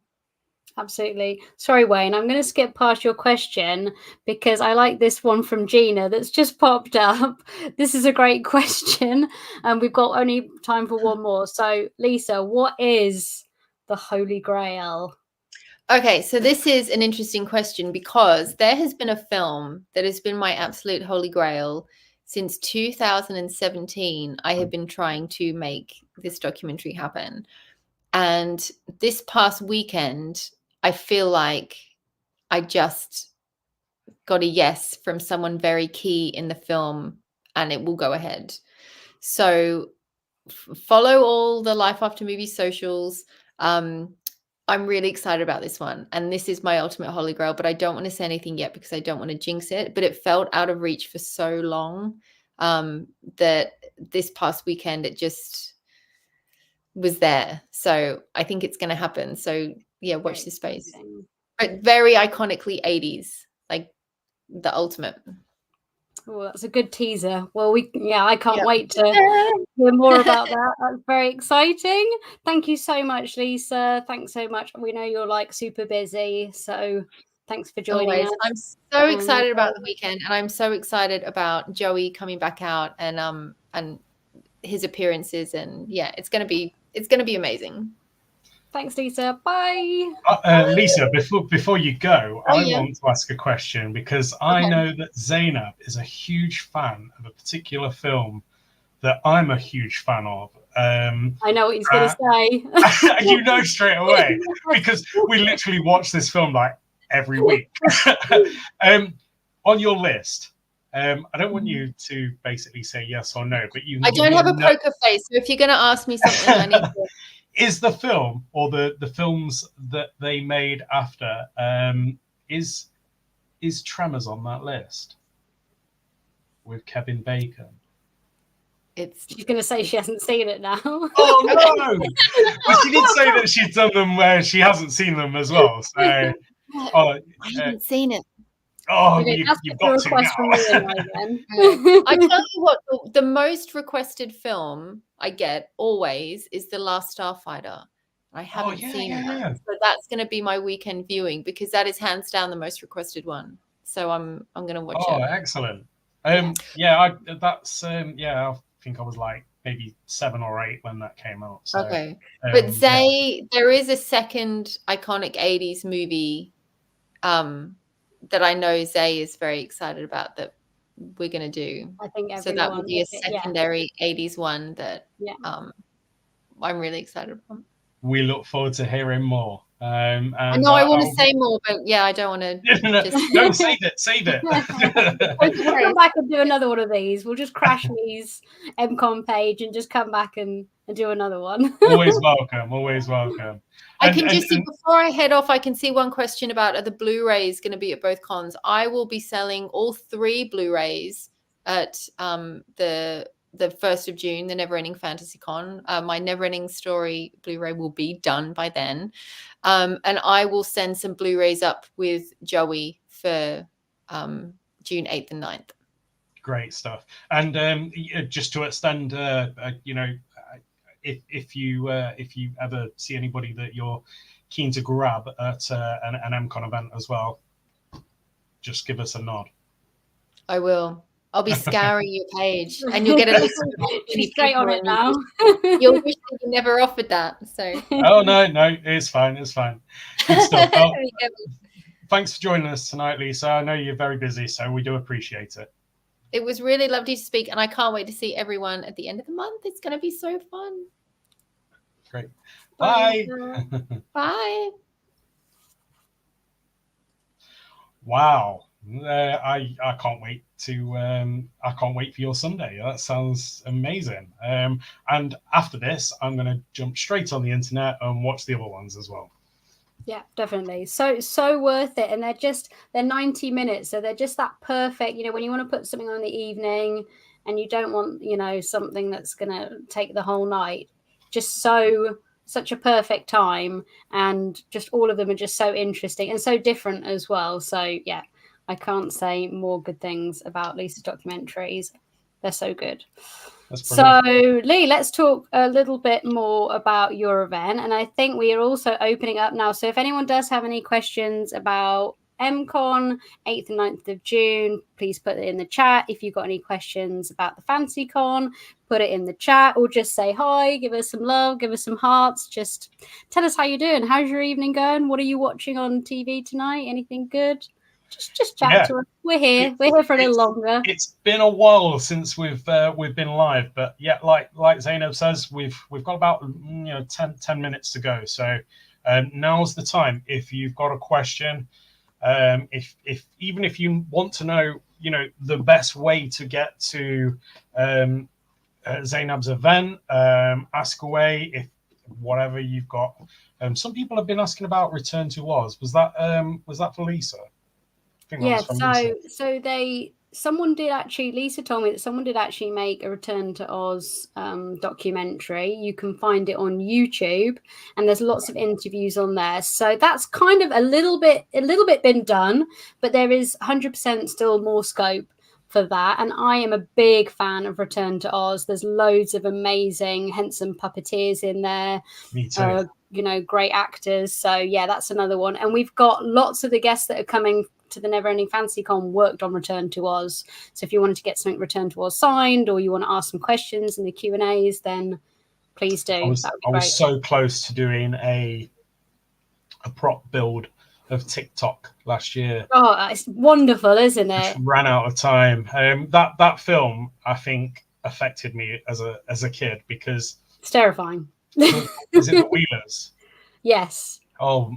Absolutely. Sorry, Wayne, I'm going to skip past your question because I like this one from Gina that's just popped up. This is a great question, and we've got only time for one more. So, Lisa, what is the Holy Grail? Okay, so this is an interesting question because there has been a film that has been my absolute Holy Grail since 2017. I have been trying to make this documentary happen. And this past weekend, I feel like I just got a yes from someone very key in the film, and it will go ahead. So follow all the Life After Movie socials. I'm really excited about this one, and this is my ultimate Holy Grail, but I don't want to say anything yet because I don't want to jinx it. But it felt out of reach for so long that this past weekend it just was there. So I think it's going to happen. So yeah, watch this space. But very iconically 80s, like the ultimate. Oh, that's a good teaser. Well, I can't wait to hear more about that. That's very exciting. Thank you so much, Lisa. Thanks so much. We know you're like super busy, so thanks for joining us. I'm so excited about the weekend, and I'm so excited about Joey coming back out and his appearances, and yeah, it's gonna be amazing. Thanks, Lisa. Bye. Lisa, before you go, I want to ask a question because I know that Zainab is a huge fan of a particular film that I'm a huge fan of. I know what he's going to say. You know straight away because we literally watch this film like every week. On your list, I don't want you to basically say yes or no, but I don't have a poker face, so if you're going to ask me something, I need to. Is the film or the films that they made after is Tremors on that list with Kevin Bacon? She's going to say she hasn't seen it now. Oh no! But she did say that she'd done them where she hasn't seen them as well. So I haven't seen it. Oh, you've got to now. I tell you what, the most requested film I get always is The Last Starfighter. I haven't seen it, so that's going to be my weekend viewing because that is hands down the most requested one. So I'm going to watch it. Oh, excellent! I think I was like maybe 7 or 8 when that came out. So, okay, but there is a second iconic 80s movie. That I know Zay is very excited about that we're going to do. I think so that would be a secondary 80s one that I'm really excited about. We look forward to hearing more. And I know I want to say more, but I don't want to. No, save it. We'll come back and do another one of these. We'll just crash these MCon page and just come back and do another one. Always welcome. I can just see before I head off, I can see one question about are the Blu-rays going to be at both cons? I will be selling all 3 Blu-rays at the 1st of June, the NeverEnding Fantasy Con. My NeverEnding Story Blu-ray will be done by then. And I will send some Blu-rays up with Joey for June 8th and 9th. Great stuff. And just to extend, if you ever see anybody that you're keen to grab at an MCon event as well, just give us a nod. I will. I'll be scouring your page, and you'll get a list. She's straight on it now. You'll wish that you never offered that. So. Oh no, it's fine. Good stuff. Well, thanks for joining us tonight, Lisa. I know you're very busy, so we do appreciate it. It was really lovely to speak, and I can't wait to see everyone at the end of the month. It's going to be so fun. Great. Bye. Bye. Wow. I can't wait for your Sunday. That sounds amazing. And after this, I'm going to jump straight on the internet and watch the other ones as well. Yeah, definitely. So worth it. And they're 90 minutes. So they're just that perfect, when you want to put something on in the evening and you don't want, something that's going to take the whole night. Just such a perfect time. And just all of them are just so interesting and so different as well. So yeah, I can't say more good things about Lisa's documentaries. They're so good. So, Lee, let's talk a little bit more about your event. And I think we are also opening up now. So if anyone does have any questions about MCon, 8th and 9th of June, please put it in the chat. If you've got any questions about the Fantasy Con, put it in the chat, or just say hi, give us some love, give us some hearts. Just tell us how you're doing. How's your evening going? What are you watching on TV tonight? Anything good? Just chat to us. We're here for a little longer. It's been a while since we've been live, but yeah, like Zainab says, we've got about 10 minutes to go. So now's the time. If you've got a question, if even if you want to know, the best way to get to Zainab's event, ask away. If whatever you've got. Some people have been asking about Return to Oz. Was that for Lisa? Yeah, Lisa told me that someone did actually make a Return to Oz documentary. You can find it on YouTube, and there's lots of interviews on there. So that's kind of a little bit been done, but there is 100% still more scope for that. And I am a big fan of Return to Oz. There's loads of amazing, handsome puppeteers in there. Me too. Great actors. So yeah, that's another one. And we've got lots of the guests that are coming to the NeverEnding Fantasy Con worked on Return to Oz. So if you wanted to get something Return to Oz signed, or you want to ask some questions in the Q&As, then please do. I was so close to doing a prop build of TikTok last year. Oh, it's wonderful, isn't it? Just ran out of time. That film, I think, affected me as a kid because it's terrifying. Is it the Wheelers? Yes. Oh,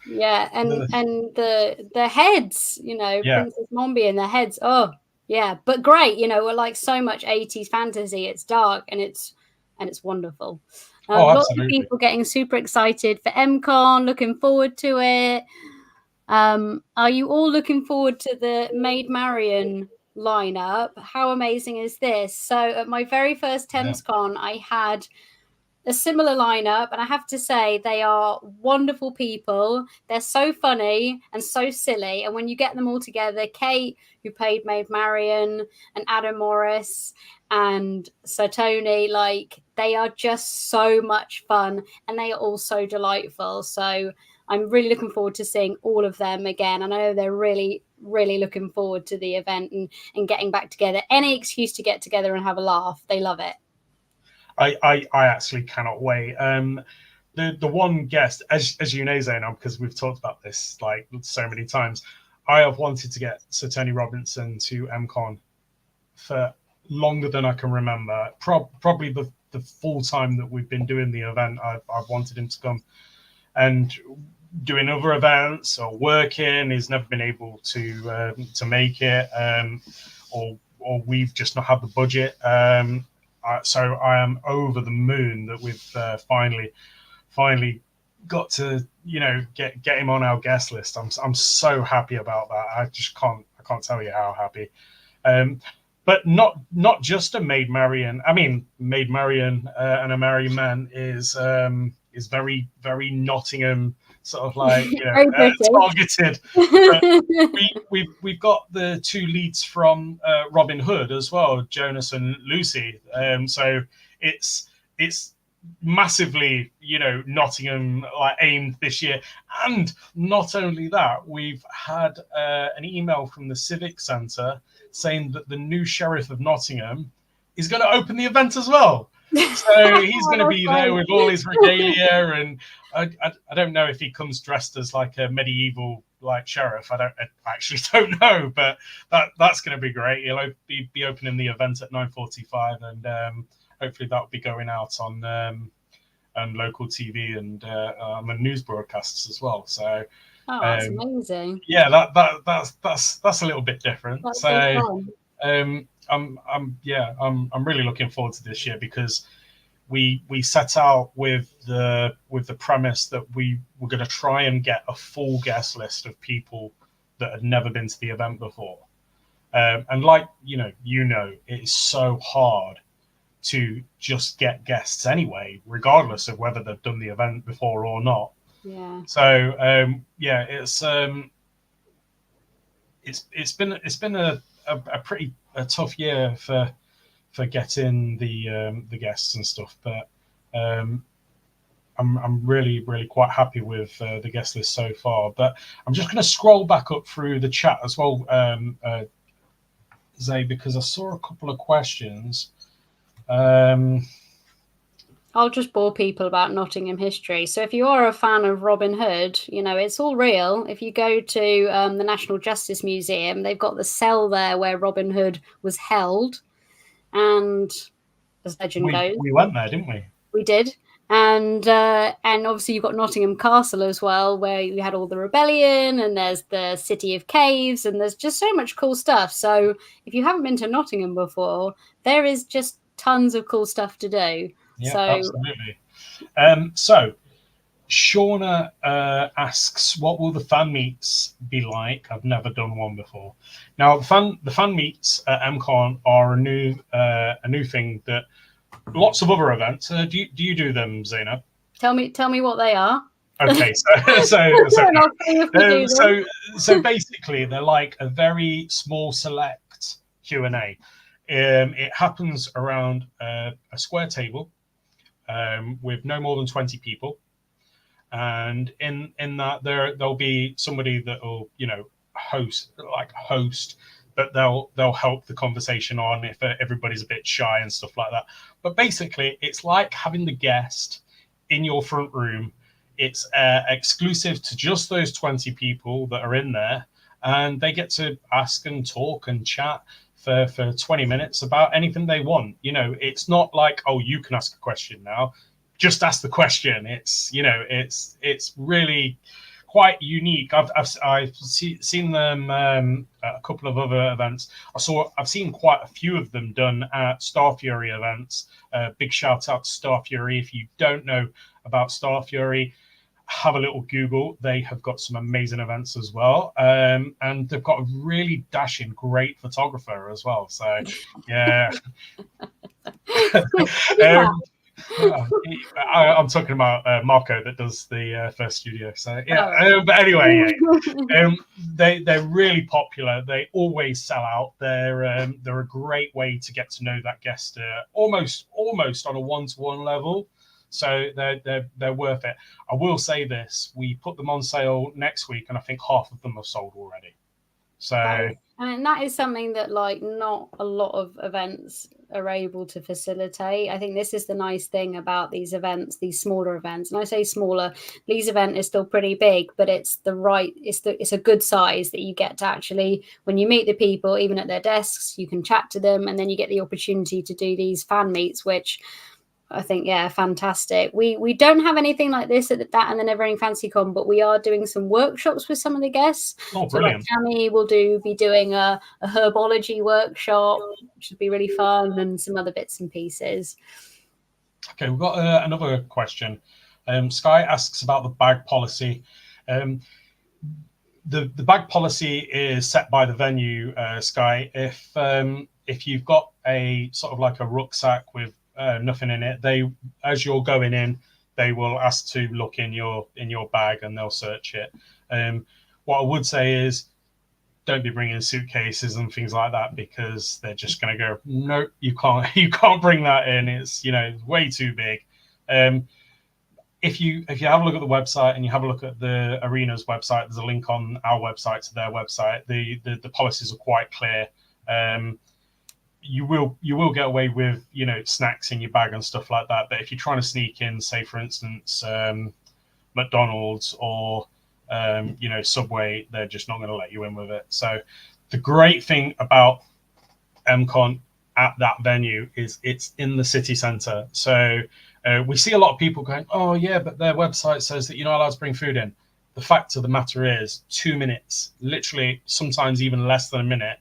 yeah, and the heads, Princess Mombi and the heads. Oh, yeah, but great. We're like so much 80s fantasy. It's dark and it's wonderful. Lots of people getting super excited for MCon, looking forward to it. Are you all looking forward to the Maid Marian lineup? How amazing is this? So at my very first ThamesCon, I had a similar lineup, and I have to say they are wonderful people. They're so funny and so silly, and when you get them all together, Kate, who played Maid Marian, and Adam Morris and Sir Tony, they are just so much fun, and they are all so delightful. So I'm really looking forward to seeing all of them again, and I know they're really, really looking forward to the event and getting back together. Any excuse to get together and have a laugh, they love it. I actually cannot wait. The one guest, as you know, Zainab, because we've talked about this so many times, I have wanted to get Sir Tony Robinson to MCon for longer than I can remember. Probably the full time that we've been doing the event, I've wanted him to come. And doing other events or working, he's never been able to make it, or we've just not had the budget. So I am over the moon that we've finally got to get him on our guest list. I'm so happy about that. I can't tell you how happy. But not just a Maid Marian. I mean, Maid Marian and A Merry Men is very, very Nottingham sort of targeted. We've got the two leads from Robin Hood as well, Jonas and Lucy. So it's massively Nottingham aimed this year. And not only that, we've had an email from the Civic Centre saying that the new Sheriff of Nottingham is going to open the event as well. So he's going to be there with all his regalia, and I don't know if he comes dressed as like a medieval sheriff. I actually don't know, but that's going to be great. He'll be opening the event at 9:45, and hopefully that'll be going out on local TV and on the news broadcasts as well. So that's amazing. Yeah, that's a little bit different. That's so I'm really looking forward to this year because we set out with the premise that we were going to try and get a full guest list of people that had never been to the event before. And it is so hard to just get guests anyway, regardless of whether they've done the event before or not. Yeah. So it's been a pretty a tough year for getting the guests and stuff, but I'm really quite happy with the guest list so far. But I'm just going to scroll back up through the chat as well, Zay, because I saw a couple of questions. I'll just bore people about Nottingham history. So if you are a fan of Robin Hood, you know, it's all real. If you go to the National Justice Museum, they've got the cell there where Robin Hood was held. And as legend goes, we went there, didn't we? We did. And obviously you've got Nottingham Castle as well, where you had all the rebellion, and there's the City of Caves, and there's just so much cool stuff. So if you haven't been to Nottingham before, there is just tons of cool stuff to do. Yeah, so, absolutely. So Shauna asks, what will the fan meets be like? I've never done one before. Now, the fan meets at MCon are a new thing that lots of other events. Do you do them, Zainab? Tell me what they are. Okay, so basically, they're like a very small select Q&A. It happens around a square table with no more than 20 people, and in that there'll be somebody that will host, but they'll help the conversation on if everybody's a bit shy and stuff like that. But basically, it's like having the guest in your front room. It's exclusive to just those 20 people that are in there, and they get to ask and talk and chat for 20 minutes about anything they want. It's not like, oh, you can ask a question now, just ask the question. It's it's really quite unique. I've seen them at a couple of other events. I've seen quite a few of them done at Star Fury events. Big shout out to Star Fury. If you don't know about Star Fury, have a little Google. They have got some amazing events as well, and they've got a really dashing, great photographer as well. So yeah. I'm talking about Marco that does the first studio. So yeah, but anyway, they're really popular. They always sell out. They're a great way to get to know that guest almost on a one-to-one level. So they're worth it. I will say this: we put them on sale next week, and I think half of them are sold already. So that is something that not a lot of events are able to facilitate. I think this is the nice thing about these events, these smaller events. And I say smaller, Lee's event is still pretty big, but it's a good size that you get to actually, when you meet the people, even at their desks, you can chat to them, and then you get the opportunity to do these fan meets, which I think, fantastic. We don't have anything like this at that and the NeverEnding Fantasy Con, but we are doing some workshops with some of the guests. Oh, brilliant. So Tammy will be doing a herbology workshop, which would be really fun, and some other bits and pieces. Okay, we've got another question. Sky asks about the bag policy. The bag policy is set by the venue, Sky. If you've got a sort of like a rucksack with nothing in it, as you're going in, they will ask to look in your bag and they'll search it. What I would say is, don't be bringing suitcases and things like that, because they're just going to go, no, you can't bring that in. It's way too big. If you have a look at the website and you have a look at the arena's website, there's a link on our website to their website. The policies are quite clear. You will get away with snacks in your bag and stuff like that, but if you're trying to sneak in, say for instance McDonald's or Subway, they're just not going to let you in with it. So the great thing about MCon at that venue is it's in the city centre. So we see a lot of people going, oh yeah, but their website says that you're not allowed to bring food in. The fact of the matter is, 2 minutes, literally sometimes even less than a minute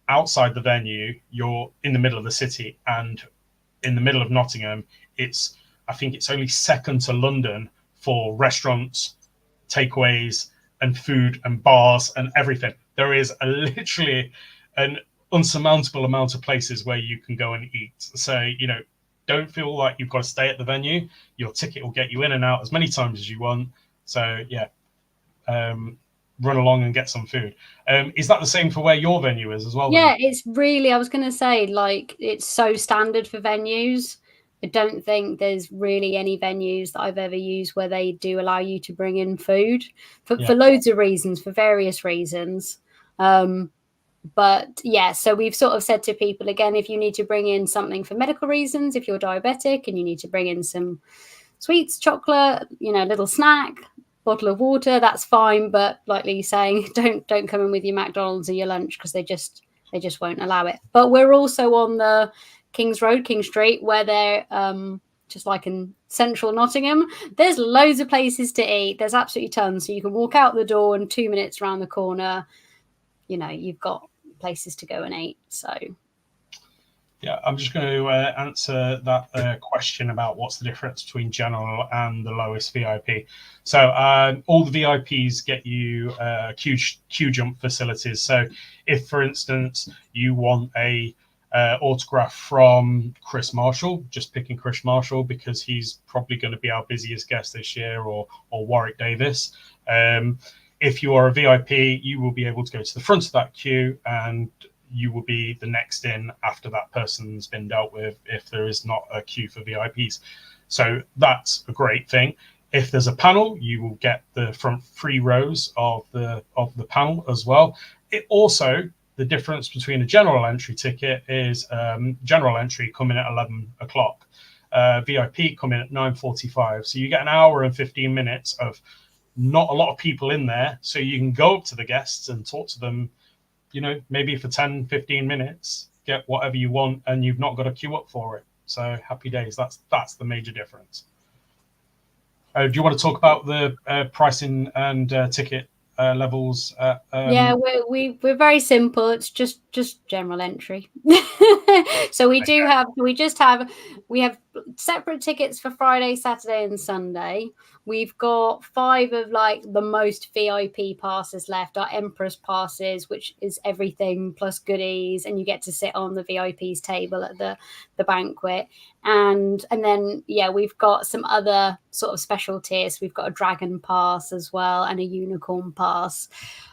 outside the venue, you're in the middle of the city, and in the middle of Nottingham, I think it's only second to London for restaurants, takeaways, and food and bars and everything. There is literally an unsurmountable amount of places where you can go and eat. So don't feel like you've got to stay at the venue. Your ticket will get you in and out as many times as you want. So yeah, run along and get some food. Is that the same for where your venue is as well? Yeah, then? it's really, I was going to say, like, it's so standard for venues. I don't think there's really any venues that I've ever used where they do allow you to bring in food for loads of reasons, for various reasons. But yeah, so we've sort of said to people, again, if you need to bring in something for medical reasons, if you're diabetic and you need to bring in some sweets, chocolate, you know, a little snack, bottle of water, that's fine. But like Lee's saying, don't come in with your McDonald's or your lunch, because they just won't allow it. But we're also on the King's Road, King Street, where they're just like in central Nottingham. There's loads of places to eat. There's absolutely tons. So you can walk out the door and 2 minutes around the corner, you know, you've got places to go and eat. So yeah, I'm just going to answer that question about what's the difference between general and the lowest VIP. So all the VIPs get you queue jump facilities. So if, for instance, you want a autograph from Chris Marshall, just picking Chris Marshall because he's probably going to be our busiest guest this year, or Warwick Davis. If you are a VIP, you will be able to go to the front of that queue, and you will be the next in after that person's been dealt with, if there is not a queue for VIPs. So that's a great thing. If there's a panel, you will get the front 3 rows of the panel as well. It also, the difference between a general entry ticket is general entry coming at 11 o'clock, VIP coming at 9:45. So you get an hour and 15 minutes of not a lot of people in there, so you can go up to the guests and talk to them, you know, maybe for 10, 15 minutes, get whatever you want, and you've not got to queue up for it. So happy days. That's the major difference. Do you want to talk about the pricing and ticket levels? Yeah, we're very simple. It's just general entry. So we have separate tickets for Friday, Saturday, and Sunday. We've got 5 of like the most VIP passes left, our Empress passes, which is everything plus goodies, and you get to sit on the VIP's table at the banquet. And then we've got some other sort of special tiers. We've got a dragon pass as well and a unicorn pass.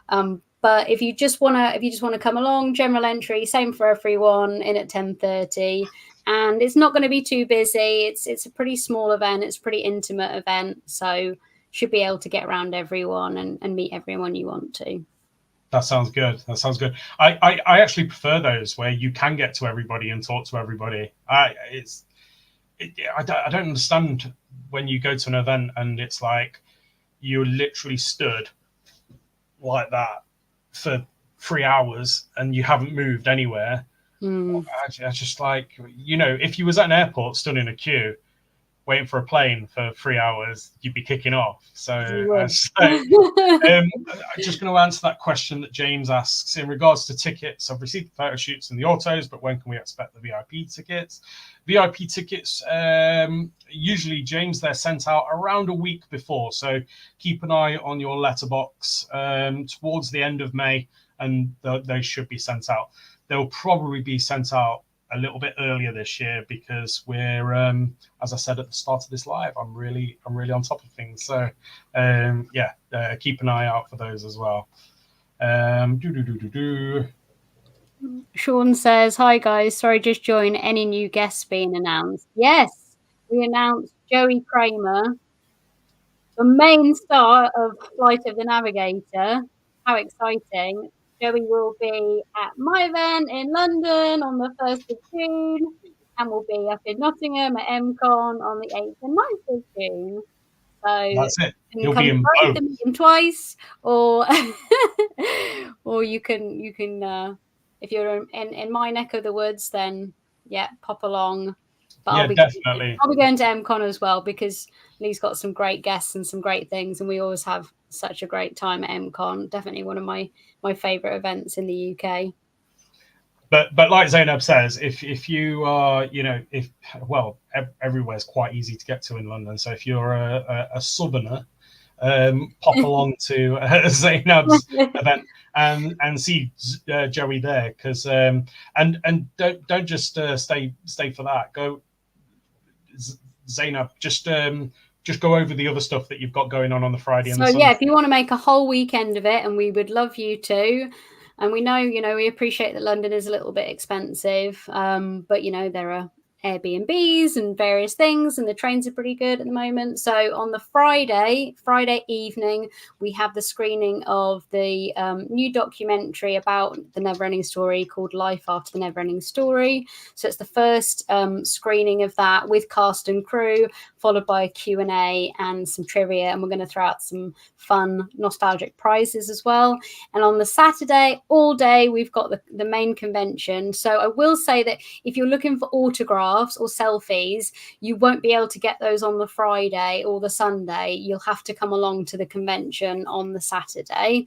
But if you just want to come along, general entry, same for everyone, in at 10:30, and it's not going to be too busy. It's a pretty small event. It's a pretty intimate event, so should be able to get around everyone and meet everyone you want to. That sounds good. I actually prefer those where you can get to everybody and talk to everybody. I don't understand when you go to an event and it's like you're literally stood like that for 3 hours and you haven't moved anywhere. I just like, you know, if you was at an airport stood in a queue waiting for a plane for 3 hours, you'd be kicking off. So I'm just going to answer that question that James asks in regards to tickets. I've received the photo shoots and the autos, but when can we expect the VIP tickets? VIP tickets, usually, James, they're sent out around a week before. So keep an eye on your letterbox towards the end of May, and they should be sent out. They'll probably be sent out a little bit earlier this year because we're, as I said at the start of this live, I'm really on top of things. So keep an eye out for those as well. Sean says, "Hi guys, sorry, just join. Any new guests being announced?" Yes, we announced Joey Kramer, the main star of Flight of the Navigator. How exciting! Joey will be at my event in London on the 1st of June, and we'll be up in Nottingham at MCon on the 8th and 9th of June. So that's it. You'll be in both. Meet him twice, or or you can if you're in my neck of the woods, then pop along. But I'll be definitely. I'll be going to MCon as well because Lee's got some great guests and some great things, and we always have such a great time at MCon. Definitely one of my favorite events in the UK. But like Zainab says, if you are, everywhere's quite easy to get to in London. So if you're a southerner, pop along to Zainab's event and see Joey there, because and don't just stay for that. Go, Zainab, just just go over the other stuff that you've got going on the Friday and so the Sunday. yeah, if you want to make a whole weekend of it, and we would love you to. And we know, we appreciate that London is a little bit expensive, but there are Airbnbs and various things, and the trains are pretty good at the moment. So on the Friday evening, we have the screening of the new documentary about the NeverEnding Story called Life After the NeverEnding Story. So it's the first screening of that with cast and crew, followed by a Q&A and some trivia, and we're going to throw out some fun nostalgic prizes as well. And on the Saturday all day, we've got the main convention. So I will say that if you're looking for autographs or selfies, you won't be able to get those on the Friday or the Sunday. You'll have to come along to the convention on the Saturday,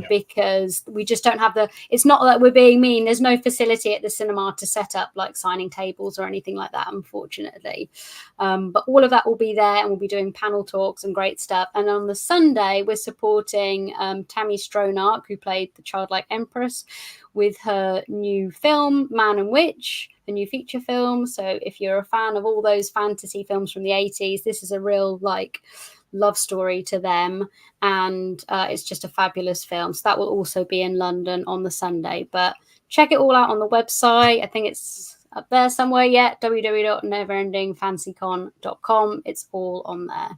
because we just don't have it's not that we're being mean. There's no facility at the cinema to set up like signing tables or anything like that, unfortunately. But all of that will be there, and we'll be doing panel talks and great stuff. And on the Sunday, we're supporting Tammy Stronach, who played the childlike Empress, with her new film, Man and Witch, a new feature film. So if you're a fan of all those fantasy films from the 80s, this is a real love story to them. And it's just a fabulous film. So that will also be in London on the Sunday. But check it all out on the website. I think it's up there somewhere yet, www.neverendingfantasycon.com. It's all on there.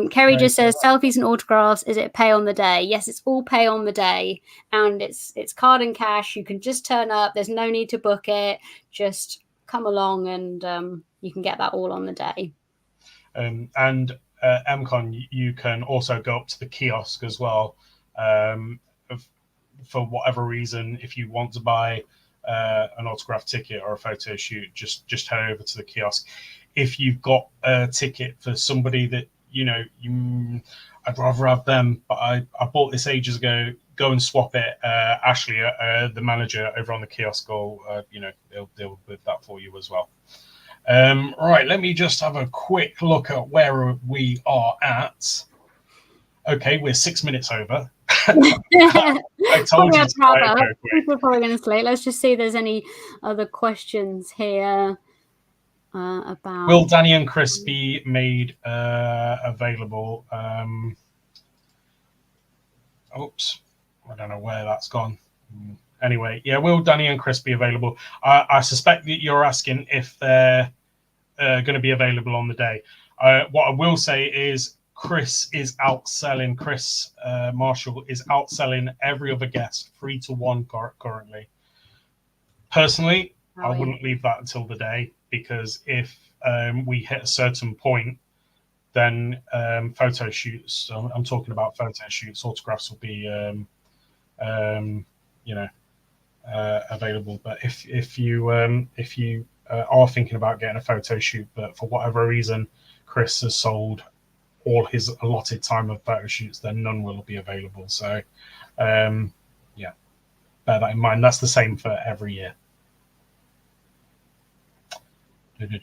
Kerry just says, selfies and autographs, is it pay on the day? Yes, it's all pay on the day, and it's card and cash. You can just turn up. There's no need to book it. Just come along, and you can get that all on the day. And MCon, you can also go up to the kiosk as well, for whatever reason. If you want to buy an autograph ticket or a photo shoot, just head over to the kiosk. If you've got a ticket for somebody that I'd rather have them, but I bought this ages ago, go and swap it. Ashley, the manager over on the kiosk, they'll deal with that for you as well. Right, let me just have a quick look at where we are at. Okay, we're 6 minutes over. I told you. People are probably going to sleep. Let's just see if there's any other questions here. About will Danny and Chris be made available? Oops, I don't know where that's gone. Anyway, yeah, will Danny and Chris be available? I suspect that you're asking if they're going to be available on the day. What I will say is Chris Marshall is outselling every other guest 3-1 currently. Personally, I wouldn't leave that until the day, because if we hit a certain point, then photo shoots, so I'm talking about photo shoots, autographs will be available. But if you are thinking about getting a photo shoot, but for whatever reason Chris has sold all his allotted time of photo shoots, then none will be available. So bear that in mind. That's the same for every year. Let's do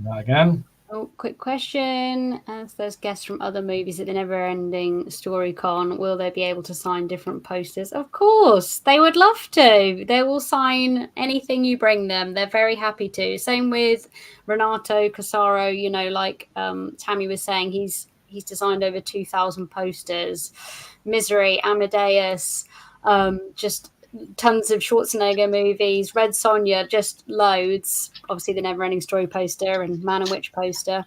that again. Oh, quick question. As there's guests from other movies at the NeverEnding Story Con, will they be able to sign different posters? Of course, they would love to. They will sign anything you bring them. They're very happy to. Same with Renato Casaro. Tammy was saying, he's designed over 2,000 posters. Misery, Amadeus, just tons of Schwarzenegger movies, Red Sonja, just loads. Obviously the NeverEnding Story poster and Man and Witch poster.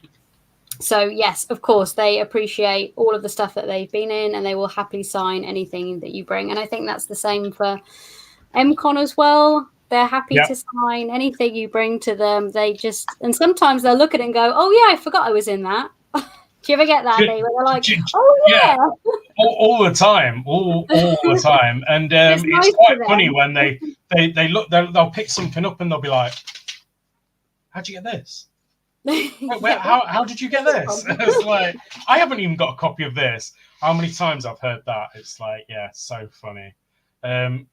So yes, of course, they appreciate all of the stuff that they've been in, and they will happily sign anything that you bring. And I think that's the same for MCon as well. They're happy to sign anything you bring to them. And sometimes they'll look at it and go, oh yeah, I forgot I was in that. Do you ever get that, Lee, where they're like, oh yeah? All the time, all the time. And it's quite funny when they look, they'll pick something up and they'll be like, how'd you get this? How did you get this? It's like, I haven't even got a copy of this. How many times I've heard that? It's like, yeah, so funny. What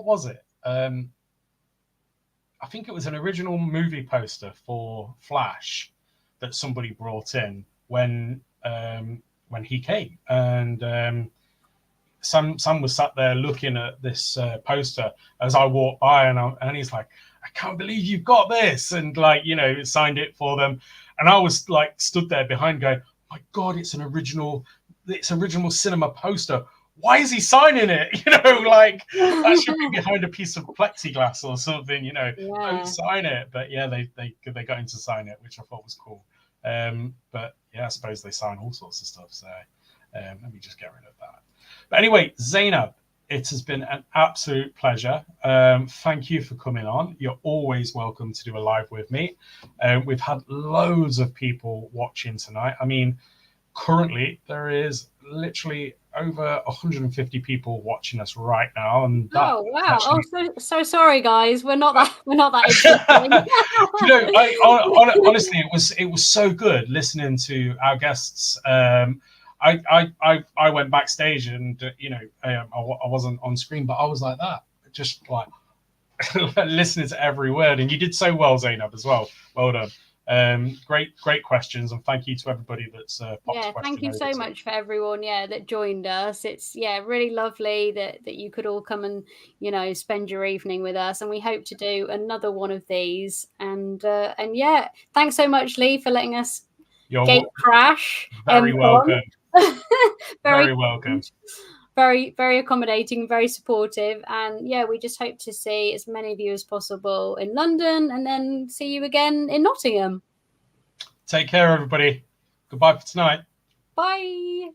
was it? I think it was an original movie poster for Flash that somebody brought in when he came, and Sam was sat there looking at this poster as I walked by, and he's like, I can't believe you've got this, and like, you know, signed it for them. And I was like stood there behind going, my God, it's original cinema poster. Why is he signing it? You know, like that should be behind a piece of plexiglass or something, you know. Don't sign it. But yeah, they got him to sign it, which I thought was cool. But yeah, I suppose they sign all sorts of stuff. So let me just get rid of that. But anyway, Zainab, it has been an absolute pleasure. Thank you for coming on. You're always welcome to do a live with me. We've had loads of people watching tonight. I mean, currently there is literally over 150 people watching us right now, and that wow! actually... so sorry, guys. We're not that interesting. You know, honestly, it was so good listening to our guests. I went backstage, and you know, I wasn't on screen, but I was like that, just like listening to every word. And you did so well, Zainab, as well. Well done. Great questions, and thank you to everybody that's popped thank you so much for everyone that joined us. It's really lovely that you could all come and, you know, spend your evening with us, and we hope to do another one of these. And yeah, thanks so much, Lee, for letting us gate crash. Very welcome. Very welcome. Very, very accommodating, very supportive. And yeah, we just hope to see as many of you as possible in London, and then see you again in Nottingham. Take care, everybody. Goodbye for tonight. Bye.